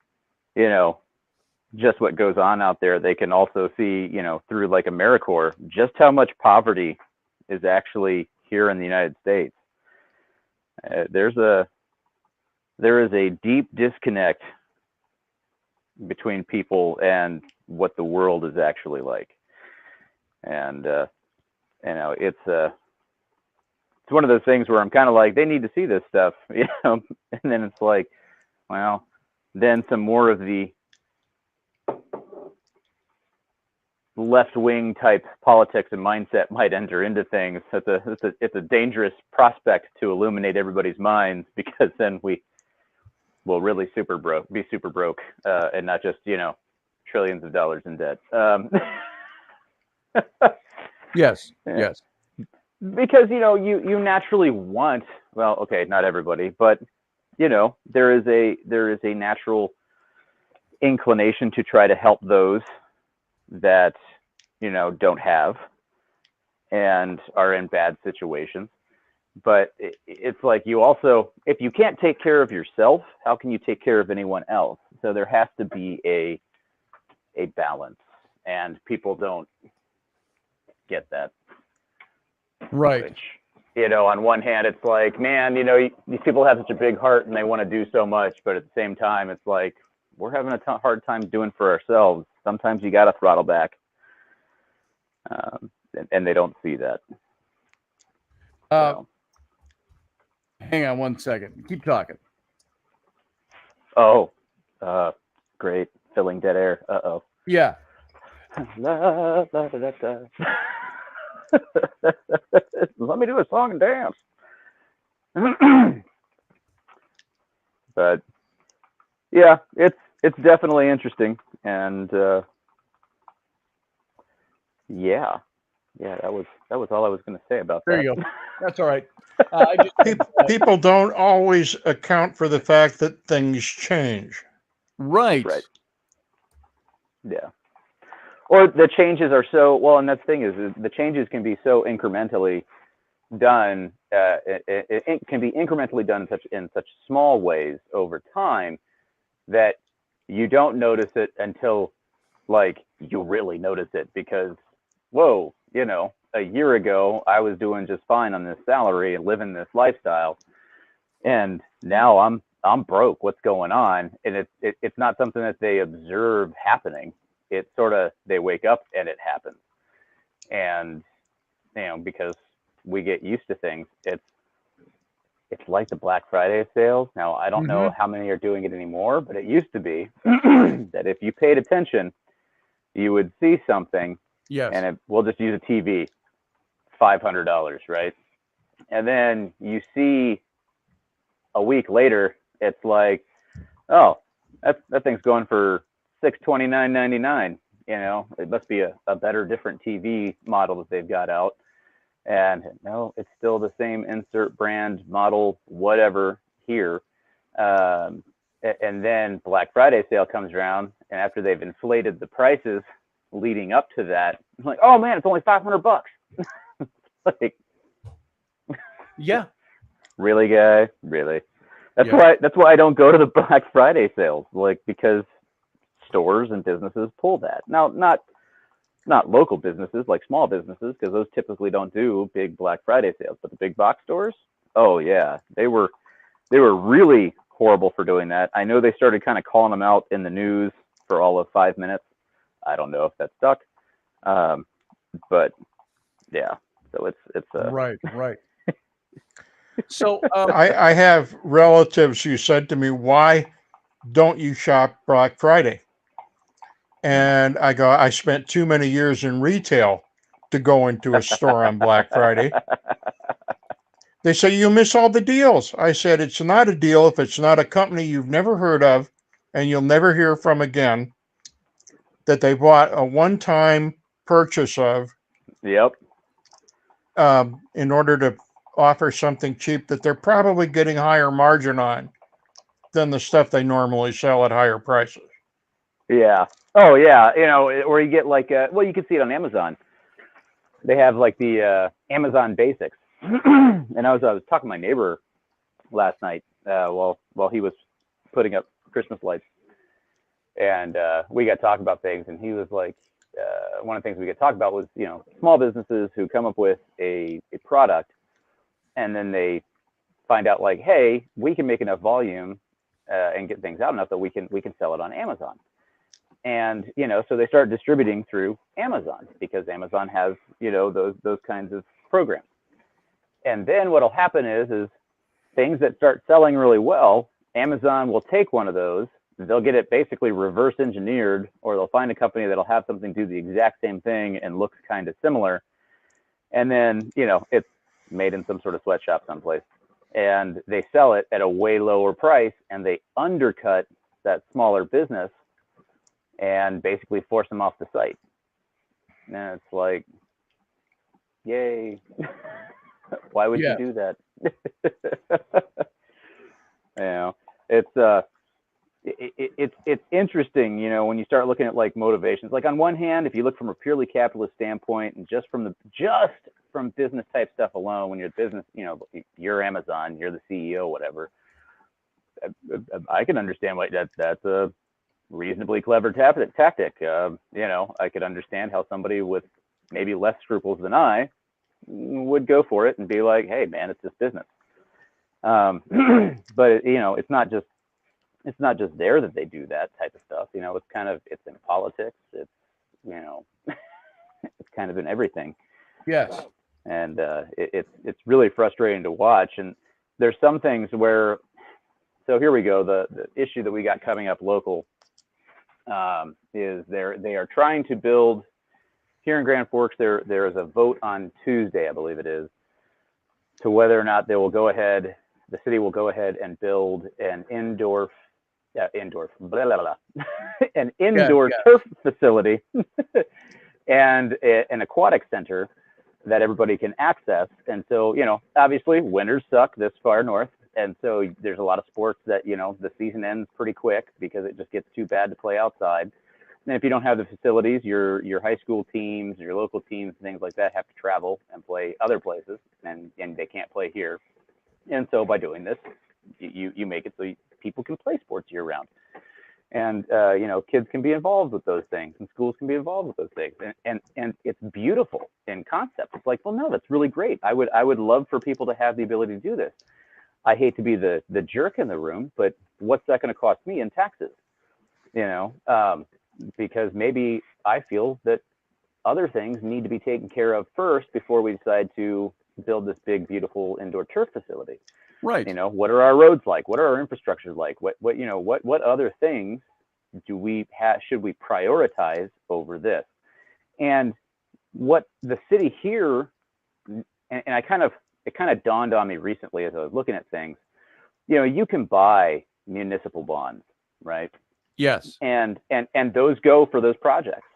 just what goes on out there. They can also see through like AmeriCorps just how much poverty is actually here in the United States. There is a deep disconnect between people and what the world is actually like, and it's one of those things where I'm kind of like, they need to see this stuff, and then it's like, well, then some more of the left-wing type politics and mindset might enter into things. It's a dangerous prospect to illuminate everybody's minds, because then we will really be super broke, and not just trillions of dollars in debt. Yes. Because you naturally want, well, okay, not everybody, but there is a natural inclination to try to help those that don't have and are in bad situations. But it's like, you also, if you can't take care of yourself, how can you take care of anyone else? So there has to be a balance, and people don't get that. Right. Which, you know, on one hand, it's like, man, you know, these people have such a big heart and they want to do so much, but at the same time, it's like, we're having a hard time doing for ourselves. Sometimes you got to throttle back. And they don't see that. So. Hang on one second. Keep talking. Oh, great. Filling dead air. Uh-oh. Yeah. La, la, da, da, da. Let me do a song and dance. But yeah, it's definitely interesting, and yeah, that was all I was going to say about There that. you go. That's all right. People don't always account for the fact that things change. Right. Yeah. Or the changes are so well, and that's the thing is the changes can be so incrementally done. It can be incrementally done in such small ways over time that you don't notice it until like you really notice it, because whoa, you know, a year ago I was doing just fine on this salary and living this lifestyle, and now I'm broke. What's going on? And it's not something that they observe happening. It's sort of, they wake up and it happens. And, you know, because we get used to things, it's like the Black Friday sales. Now, I don't know how many are doing it anymore, but it used to be that if you paid attention, you would see something. Yes. And we'll just use a TV, $500, right? And then you see a week later, it's like, oh, that thing's going for $629.99. You know, it must be a better, different TV model that they've got out. And no, it's still the same insert brand model, whatever here. And then Black Friday sale comes around, and after they've inflated the prices leading up to that, it's like, oh man, it's only $500. Like, yeah. Really, guy? Really? That's Yeah. why I don't go to the Black Friday sales, like, because stores and businesses pull that. Now, not local businesses, like small businesses, because those typically don't do big Black Friday sales, but the big box stores, oh yeah, they were really horrible for doing that. I know they started kind of calling them out in the news for all of 5 minutes. I don't know if that stuck, but yeah. So it's right. So I have relatives who said to me, "Why don't you shop Black Friday?" And I go, "I spent too many years in retail to go into a store on Black Friday." They say, "You miss all the deals." I said, "It's not a deal if it's not a company you've never heard of and you'll never hear from again, that they bought a one-time purchase of, Yep. in order to offer something cheap that they're probably getting higher margin on than the stuff they normally sell at higher prices." Yeah. Oh yeah. You know, or you get like, well, you can see it on Amazon. They have like the Amazon Basics. And I was talking to my neighbor last night while he was putting up Christmas lights, and we got talking about things, and he was like, one of the things we could talk about was, you know, small businesses who come up with a product, and then they find out like, hey, we can make enough volume and get things out enough that we can sell it on Amazon. And, you know, so they start distributing through Amazon because Amazon has, you know, those kinds of programs. And then what'll happen is things that start selling really well, Amazon will take one of those, they'll get it basically reverse engineered, or they'll find a company that'll have something do the exact same thing and looks kind of similar. And then, you know, it's made in some sort of sweatshop someplace, and they sell it at a way lower price, and they undercut that smaller business and basically force them off the site. And it's like, yay. Why would you do that? You know, it's interesting, you know, when you start looking at like motivations. Like on one hand, if you look from a purely capitalist standpoint and just from business type stuff alone, when you're business, you know, you're Amazon, you're the CEO, whatever. I can understand why that's a reasonably clever tactic. You know, I could understand how somebody with maybe less scruples than I would go for it and be like, hey man, it's just business. But you know, it's not just there that they do that type of stuff. You know, it's in politics. It's, you know, it's kind of in everything. Yes. And it's really frustrating to watch. And there's some things where, so here we go. The issue that we got coming up local is they are trying to build here in Grand Forks. There is a vote on Tuesday, I believe it is, to whether or not they will go ahead. The city will go ahead and build an indoor an indoor turf facility and an aquatic center that everybody can access. And so, you know, obviously winters suck this far north. And so there's a lot of sports that, you know, the season ends pretty quick because it just gets too bad to play outside. And if you don't have the facilities, your high school teams, your local teams, things like that have to travel and play other places, and they can't play here. And so by doing this, you make it so people can play sports year round. And, you know, kids can be involved with those things, and schools can be involved with those things. And it's beautiful in concept. It's like, well, no, that's really great. I would love for people to have the ability to do this. I hate to be the jerk in the room, but what's that going to cost me in taxes? You know, because maybe I feel that other things need to be taken care of first before we decide to build this big, beautiful indoor turf facility. Right. You know, what are our roads like? What are our infrastructures like? What other things do we have, should we prioritize over this? And what the city here, and it kind of dawned on me recently as I was looking at things, you know, you can buy municipal bonds, right? Yes. And those go for those projects,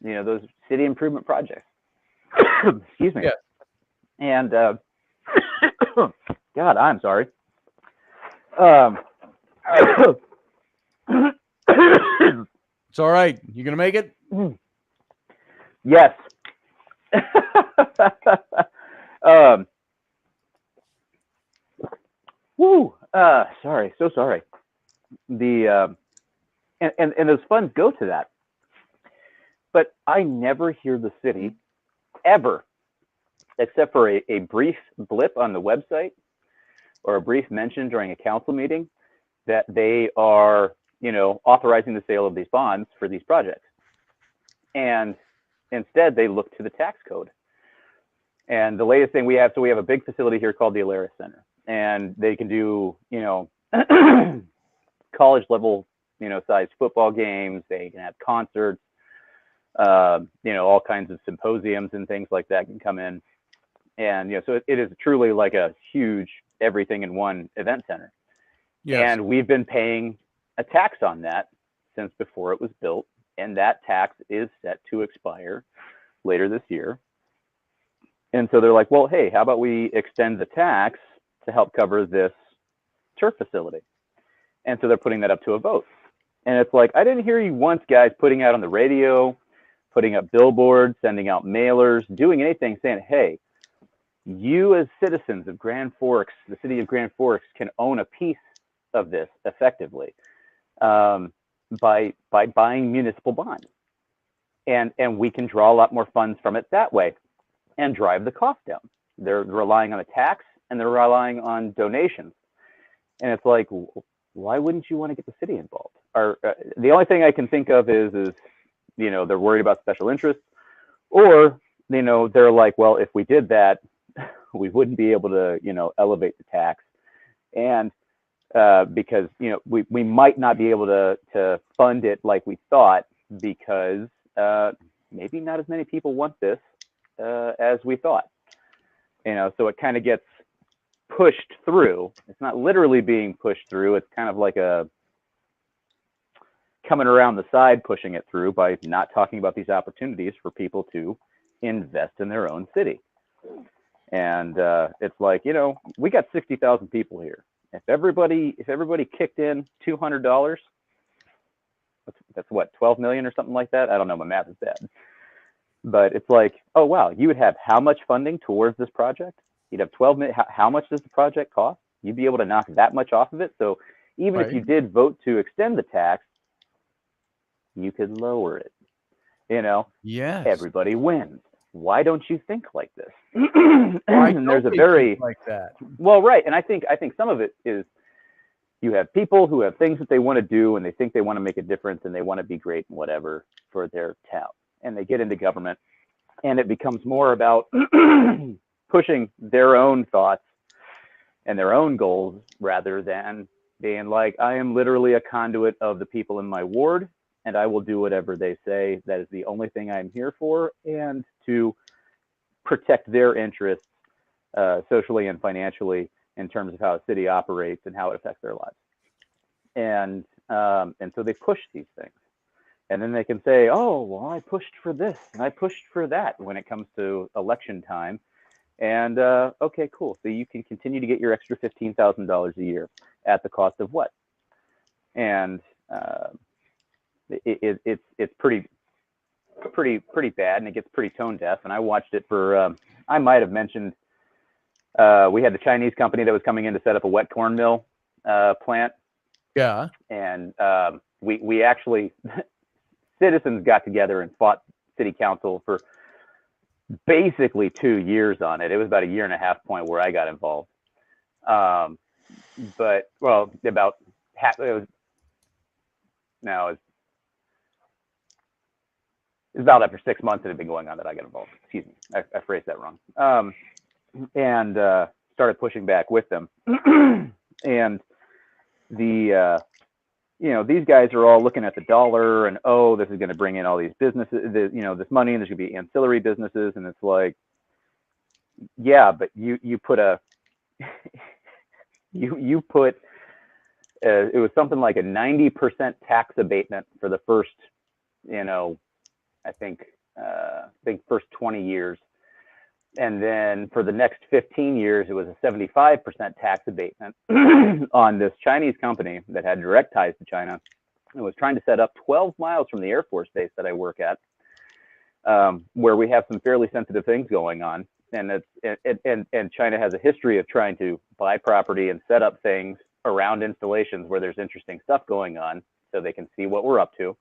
you know, those city improvement projects. Excuse me. Yeah. And God, I'm sorry. It's all right. You gonna make it? Yes. Sorry, so sorry. The and those funds go to that, but I never hear the city ever, except for a brief blip on the website or a brief mention during a council meeting, that they are, you know, authorizing the sale of these bonds for these projects. And instead they look to the tax code. And the latest thing we have, so we have a big facility here called the Alaris Center, and they can do, you know, college level, you know, sized football games. They can have concerts, you know, all kinds of symposiums and things like that can come in. And, you know, so it is truly like a huge everything in one event center. Yes. And we've been paying a tax on that since before it was built. And that tax is set to expire later this year. And so they're like, well, hey, how about we extend the tax to help cover this turf facility? And so they're putting that up to a vote. And it's like, I didn't hear you once, guys, putting out on the radio, putting up billboards, sending out mailers, doing anything saying, hey, you as citizens of Grand Forks, the city of Grand Forks, can own a piece of this effectively by buying municipal bonds. And we can draw a lot more funds from it that way and drive the cost down. They're relying on a tax and they're relying on donations. And it's like, why wouldn't you want to get the city involved? Or the only thing I can think of is, you know, they're worried about special interests, or, you know, they're like, well, if we did that, we wouldn't be able to, you know, elevate the tax. And because, you know, we might not be able to fund it like we thought, because maybe not as many people want this as we thought. You know, so it kind of gets pushed through. It's not literally being pushed through. It's kind of like a coming around the side, pushing it through by not talking about these opportunities for people to invest in their own city. And it's like, you know, we got 60,000 people here. If everybody kicked in $200, that's what, 12 million or something like that. I don't know, my math is bad. But it's like, oh wow, you would have how much funding towards this project? You'd have 12 million. How much does the project cost? You'd be able to knock that much off of it. So even if you did vote to extend the tax, you could lower it. You know, yes, everybody wins. why don't you think like this? Why And there's a don't they very think like that? well, right. And I think some of it is you have people who have things that they want to do and they think they want to make a difference and they want to be great and whatever for their town. And they get into government and it becomes more about pushing their own thoughts and their own goals rather than being like, I am literally a conduit of the people in my ward and I will do whatever they say. That is the only thing I'm here for, and to protect their interests socially and financially in terms of how a city operates and how it affects their lives. And so they push these things. And then they can say, oh, well, I pushed for this and I pushed for that when it comes to election time. And okay, cool. So you can continue to get your extra $15,000 a year at the cost of what? And it's pretty bad, and it gets pretty tone deaf. And I watched it for I might have mentioned we had the Chinese company that was coming in to set up a wet corn mill plant. Yeah. And we actually citizens got together and fought city council for basically 2 years on it. It was about a year and a half point where I got involved. But well, about half it was now it's about after 6 months it had been going on that I got involved. Excuse me, I phrased that wrong. And started pushing back with them. And the these guys are all looking at the dollar and, oh, this is going to bring in all these businesses, this money, and there's going to be ancillary businesses. And it's like, yeah, but you put a you put it was something like a 90% tax abatement for the first I think first 20 years. And then for the next 15 years, it was a 75% tax abatement on this Chinese company that had direct ties to China and was trying to set up 12 miles from the Air Force base that I work at, where we have some fairly sensitive things going on. And and China has a history of trying to buy property and set up things around installations where there's interesting stuff going on so they can see what we're up to.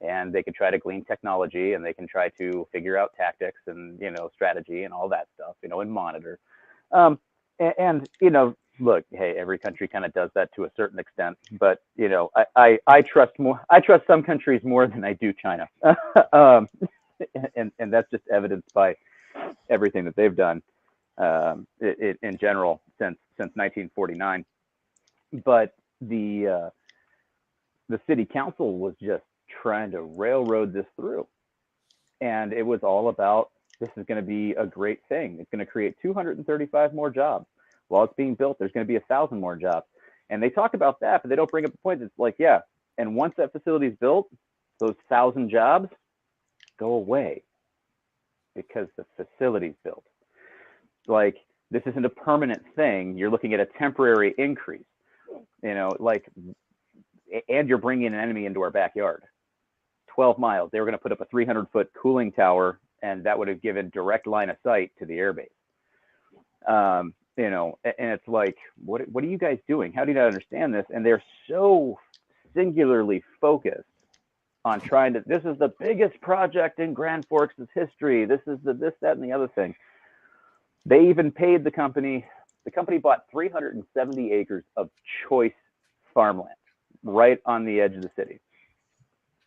And they can try to glean technology, and they can try to figure out tactics and strategy and all that stuff, and monitor. Look, hey, every country kind of does that to a certain extent, but I trust some countries more than I do China, and that's just evidenced by everything that they've done in general since 1949. But the city council was just trying to railroad this through, and it was all about, this is going to be a great thing, it's going to create 235 more jobs. While it's being built, there's going to be 1,000 more jobs. And they talk about that, but they don't bring up the point. It's like, yeah, and once that facility is built, those 1,000 jobs go away because the facility's built. Like, this isn't a permanent thing. You're looking at a temporary increase, and you're bringing an enemy into our backyard. 12 miles. They were going to put up a 300-foot cooling tower, and that would have given direct line of sight to the airbase. And it's like, what are you guys doing? How do you not understand this? And they're so singularly focused on trying to, this is the biggest project in Grand Forks' history. This is this, that, and the other thing. They even paid the company bought 370 acres of choice farmland right on the edge of the city.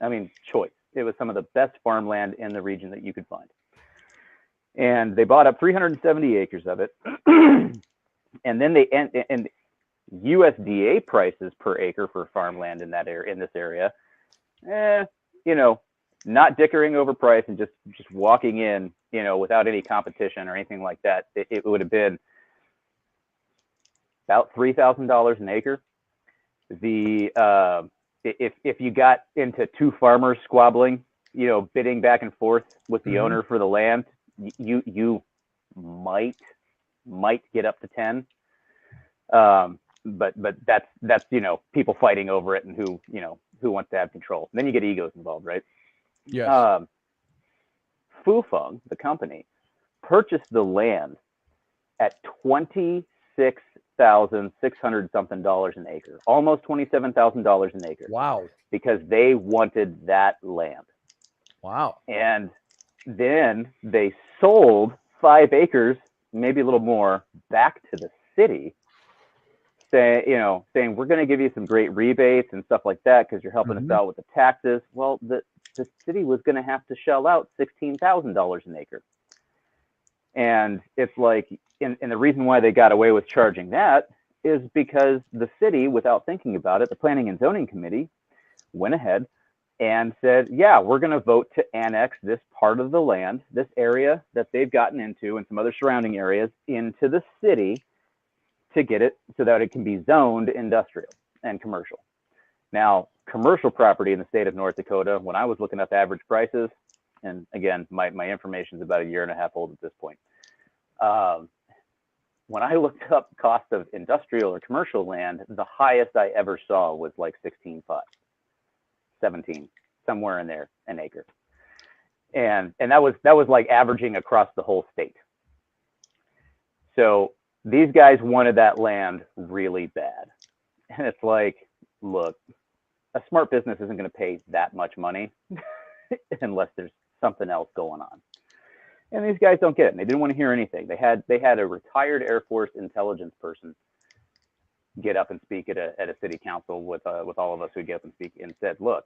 I mean, choice. It was some of the best farmland in the region that you could find. And they bought up 370 acres of it. And then and USDA prices per acre for farmland in this area, not dickering over price and just walking in, without any competition or anything like that, it would have been about $3,000 an acre. If you got into two farmers squabbling, bidding back and forth with the owner for the land, you might get up to 10. But that's people fighting over it and who wants to have control. Then you get egos involved, right? Yes. Fufeng, the company, purchased the land at $26,600 something an acre, almost $27,000 an acre. Wow. Because they wanted that land. Wow. And then they sold 5 acres, maybe a little more, back to the city, saying we're going to give you some great rebates and stuff like that because you're helping us out with the taxes. Well, the city was going to have to shell out $16,000 an acre. And it's like, and the reason why they got away with charging that is because the city, without thinking about it, the Planning and Zoning Committee went ahead and said, yeah, we're going to vote to annex this part of the land, this area that they've gotten into and some other surrounding areas into the city to get it so that it can be zoned industrial and commercial. Now, commercial property in the state of North Dakota, when I was looking up average prices, and again, my information is about 1.5 years old at this point. When I looked up cost of industrial or commercial land, the highest I ever saw was like 16.5, 17, somewhere in there, an acre. And that was like averaging across the whole state. So these guys wanted that land really bad. And it's like, look, a smart business isn't going to pay that much money unless there's something else going on. And these guys don't get it. And they didn't want to hear anything. They had a retired Air Force intelligence person get up and speak at a city council with all of us who get up and speak and said, look,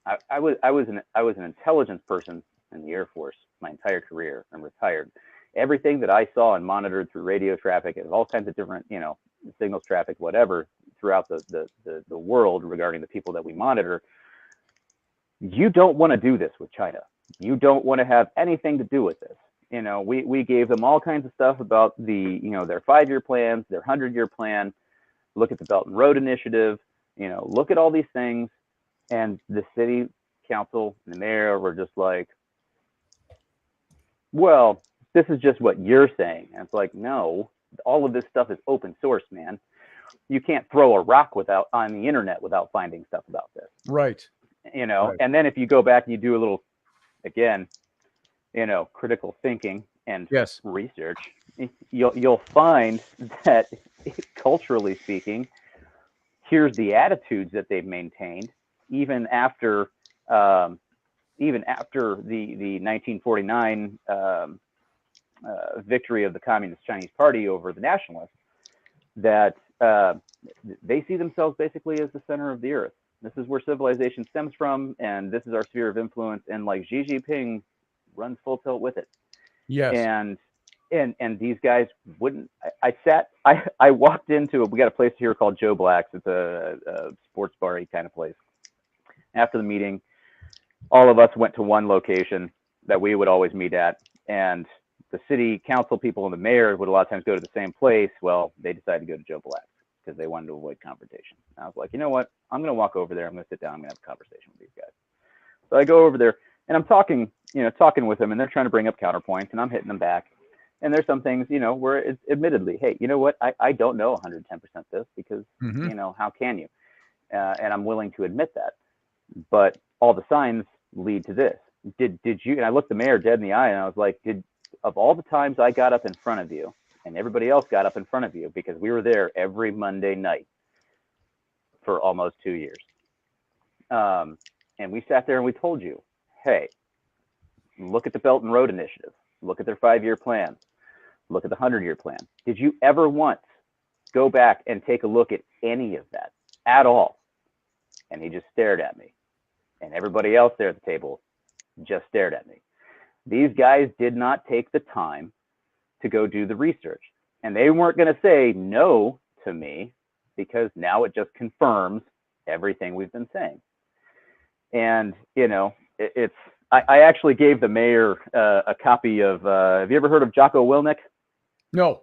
I was an intelligence person in the Air Force my entire career. I'm retired. Everything that I saw and monitored through radio traffic and all kinds of different, signals traffic, whatever, throughout the world regarding the people that we monitor, you don't want to do this with China. You don't want to have anything to do with this. We gave them all kinds of stuff about their 5-year plans, their 100-year plan. Look at the Belt and Road Initiative. Look at all these things, and the city council and the mayor were just like, well, this is just what you're saying. And it's like, no, all of this stuff is open source, man. You can't throw a rock on the internet without finding stuff about this. Right. Right. And then if you go back and you do a little, again, critical thinking and research, you'll find that culturally speaking, here's the attitudes that they've maintained even after the 1949 victory of the Communist Chinese Party over the Nationalists, that they see themselves basically as the center of the earth. This is where civilization stems from, and this is our sphere of influence. And like Xi Jinping runs full tilt with it. Yes. And these guys wouldn't. I walked into we got a place here called Joe Black's. It's a sports bar-y kind of place. After the meeting, all of us went to one location that we would always meet at, and the city council people and the mayor would a lot of times go to the same place. Well, they decided to go to Joe Black's because they wanted to avoid confrontation. I was like, you know what? I'm going to walk over there. I'm going to sit down. I'm going to have a conversation with these guys. So I go over there and I'm talking with them, and they're trying to bring up counterpoints, and I'm hitting them back. And there's some things, where it's admittedly, hey, you know what? I don't know 110% this because, how can you? And I'm willing to admit that. But all the signs lead to this. Did you? And I looked the mayor dead in the eye, and I was like, of all the times I got up in front of you, and everybody else got up in front of you, because we were there every Monday night for almost 2 years. And we sat there and we told you, hey, look at the Belt and Road Initiative. Look at their 5-year plan. Look at the 100-year plan. Did you ever once go back and take a look at any of that at all? And he just stared at me. And everybody else there at the table just stared at me. These guys did not take the time to go do the research. And they weren't going to say no to me, because now it just confirms everything we've been saying. And, I actually gave the mayor a copy of, have you ever heard of Jocko Willink? No.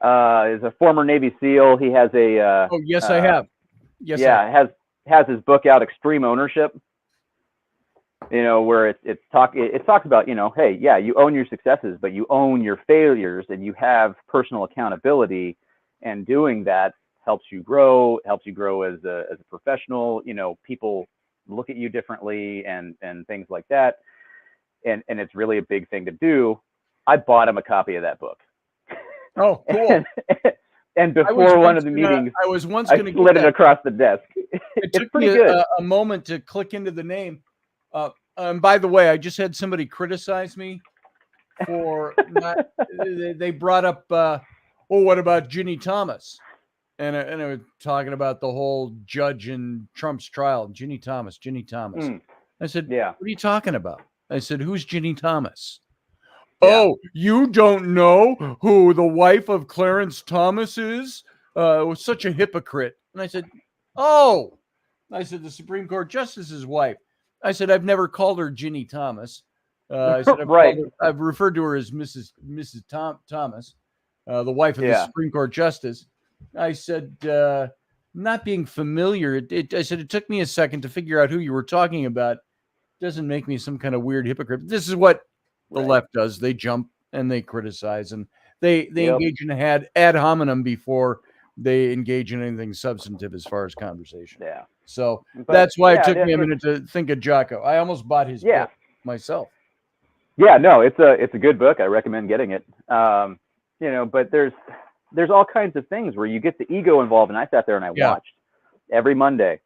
He's a former Navy SEAL. He has a... oh, yes, I have. Yes. Yeah, has his book out, Extreme Ownership. Where it talks about, hey, yeah, you own your successes, but you own your failures, and you have personal accountability, and doing that helps you grow as a professional. People look at you differently and things like that. And it's really a big thing to do. I bought him a copy of that book. Oh, cool. And before one of the meetings, I was once going to slid it across the desk. It took me a moment to click into the name. And by the way, I just had somebody criticize me for not. They brought up, what about Ginny Thomas? And I was talking about the whole judge in Trump's trial, Ginny Thomas. I said, Yeah. what are you talking about? I said, who's Ginny Thomas? Yeah. Oh, you don't know who the wife of Clarence Thomas is? Was such a hypocrite. And I said, oh. I said, the Supreme Court Justice's wife. I said, I've never called her Ginny Thomas. I said, I've referred to her as Mrs. Thomas, the wife of the Supreme Court Justice. I said, not being familiar, I said, it took me a second to figure out who you were talking about. Doesn't make me some kind of weird hypocrite. This is what the left does. They jump and they criticize and they engage in ad hominem before they engage in anything substantive as far as conversation. Yeah. So that's why it took me a minute to think of Jocko. I almost bought his book myself. Yeah, no, it's a good book. I recommend getting it. But there's all kinds of things where you get the ego involved, and I sat there and I watched every Monday.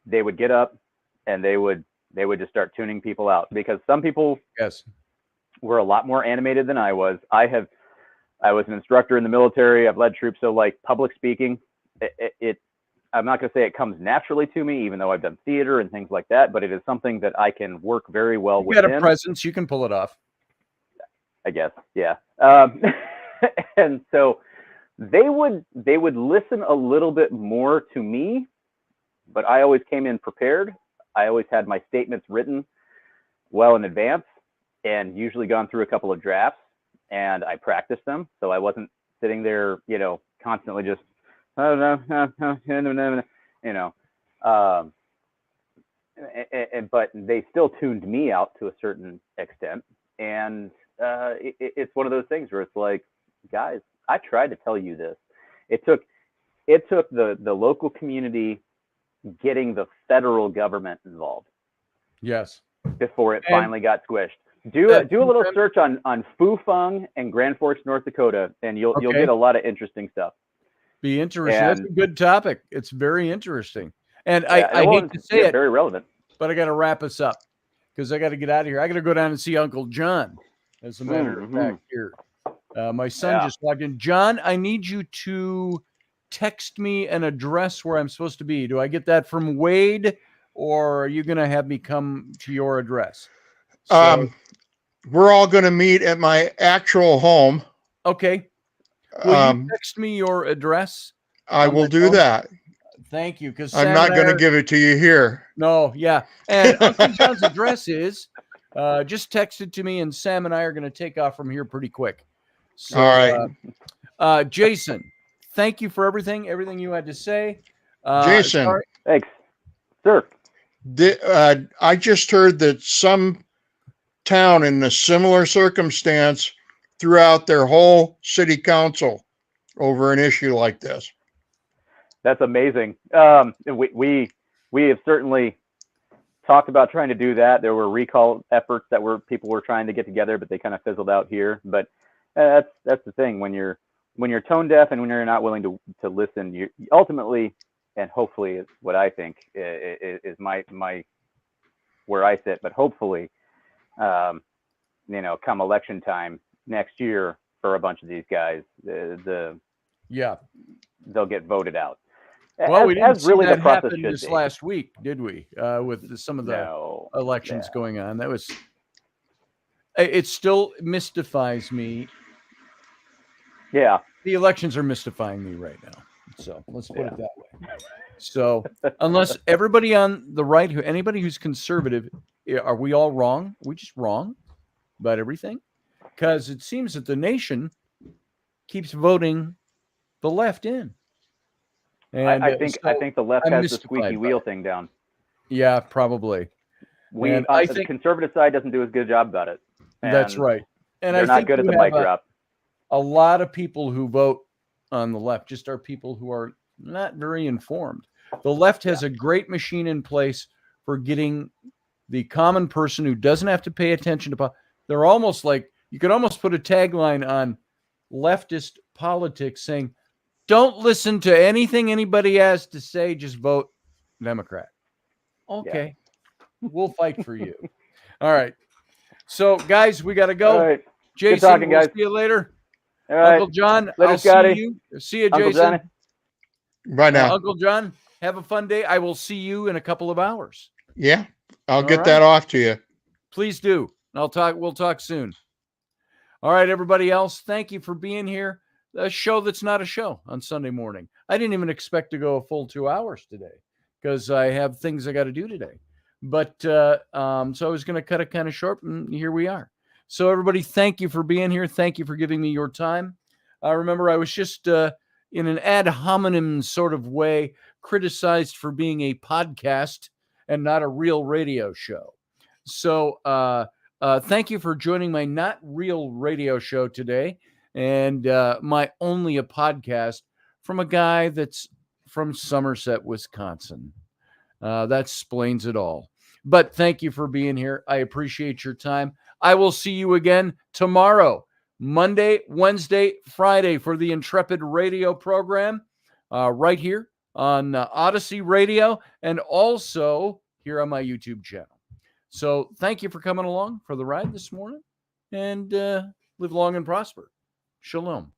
They would get up and they would just start tuning people out, because some people were a lot more animated than I was. I was an instructor in the military. I've led troops. So like public speaking, I'm not going to say it comes naturally to me, even though I've done theater and things like that, but it is something that I can work very well with. You got a presence. You can pull it off. I guess. Yeah. And so they would listen a little bit more to me, but I always came in prepared. I always had my statements written well in advance and usually gone through a couple of drafts, and I practiced them. So I wasn't sitting there, constantly just, but they still tuned me out to a certain extent. And it's one of those things where it's like, guys, I tried to tell you this. It took the local community getting the federal government involved. Yes. Before it finally got squished. Do a little search on Fufeng and Grand Forks, North Dakota, and you'll get a lot of interesting stuff. Be interesting. That's a good topic. It's very interesting. And I hate to say it, very relevant. But I got to wrap us up because I got to get out of here. I got to go down and see Uncle John. As a matter of fact, here, my son just walked in. John, I need you to text me an address where I'm supposed to be. Do I get that from Wade, or are you going to have me come to your address? So, we're all going to meet at my actual home. Okay. Will you text me your address? I will do that. Thank you. Because I'm not going to give it to you here. No, yeah. And Uncle John's address is just text it to me, and Sam and I are going to take off from here pretty quick. So, all right. Jason, thank you for everything you had to say. Jason. Thanks. Sir. I just heard that some town in a similar circumstance threw out their whole city council over an issue like this. That's amazing. We have certainly talked about trying to do that. There were recall efforts that people were trying to get together, but they kind of fizzled out here. But that's the thing, when you're tone deaf and when you're not willing to listen, you ultimately, and hopefully is what I think is my where I sit, but hopefully, come election time next year for a bunch of these guys, they'll get voted out. Well, we didn't see that happen this last week, did we? With some of the elections going on, it still mystifies me. Yeah, the elections are mystifying me right now. So let's put it that way. So unless everybody on the right, anybody who's conservative, are we all wrong? Are we just wrong about everything? Because it seems that the nation keeps voting the left in. And I think the left has the squeaky wheel thing down. Yeah, probably. The conservative side doesn't do as good a job about it. That's right. And they're not good at the mic drop. A lot of people who vote on the left just are people who are not very informed. The left has a great machine in place for getting the common person who doesn't have to pay attention to. They're almost like, you could almost put a tagline on leftist politics saying, don't listen to anything anybody has to say, just vote Democrat. Okay. We'll fight for you. All right. So, guys, we got to go. All right. Jason, talking, we'll guys. see you later. All right. Uncle John, Later, I'll Scotty. see you. See you, Uncle Jason. Johnny. Bye now. Uncle John, have a fun day. I will see you in a couple of hours. Yeah, I'll All get that off to you. Please do. We'll talk soon. All right, everybody else, thank you for being here. A show that's not a show on Sunday morning. I didn't even expect to go a full 2 hours today because I have things I got to do today. But so I was going to cut it kind of short, and here we are. So everybody, thank you for being here. Thank you for giving me your time. Remember, I was just in an ad hominem sort of way criticized for being a podcast and not a real radio show. So thank you for joining my not real radio show today, and my only a podcast from a guy that's from Somerset, Wisconsin. That explains it all. But thank you for being here. I appreciate your time. I will see you again tomorrow, Monday, Wednesday, Friday for the Intrepid Radio program right here on Odyssey Radio and also here on my YouTube channel. So thank you for coming along for the ride this morning, and live long and prosper. Shalom.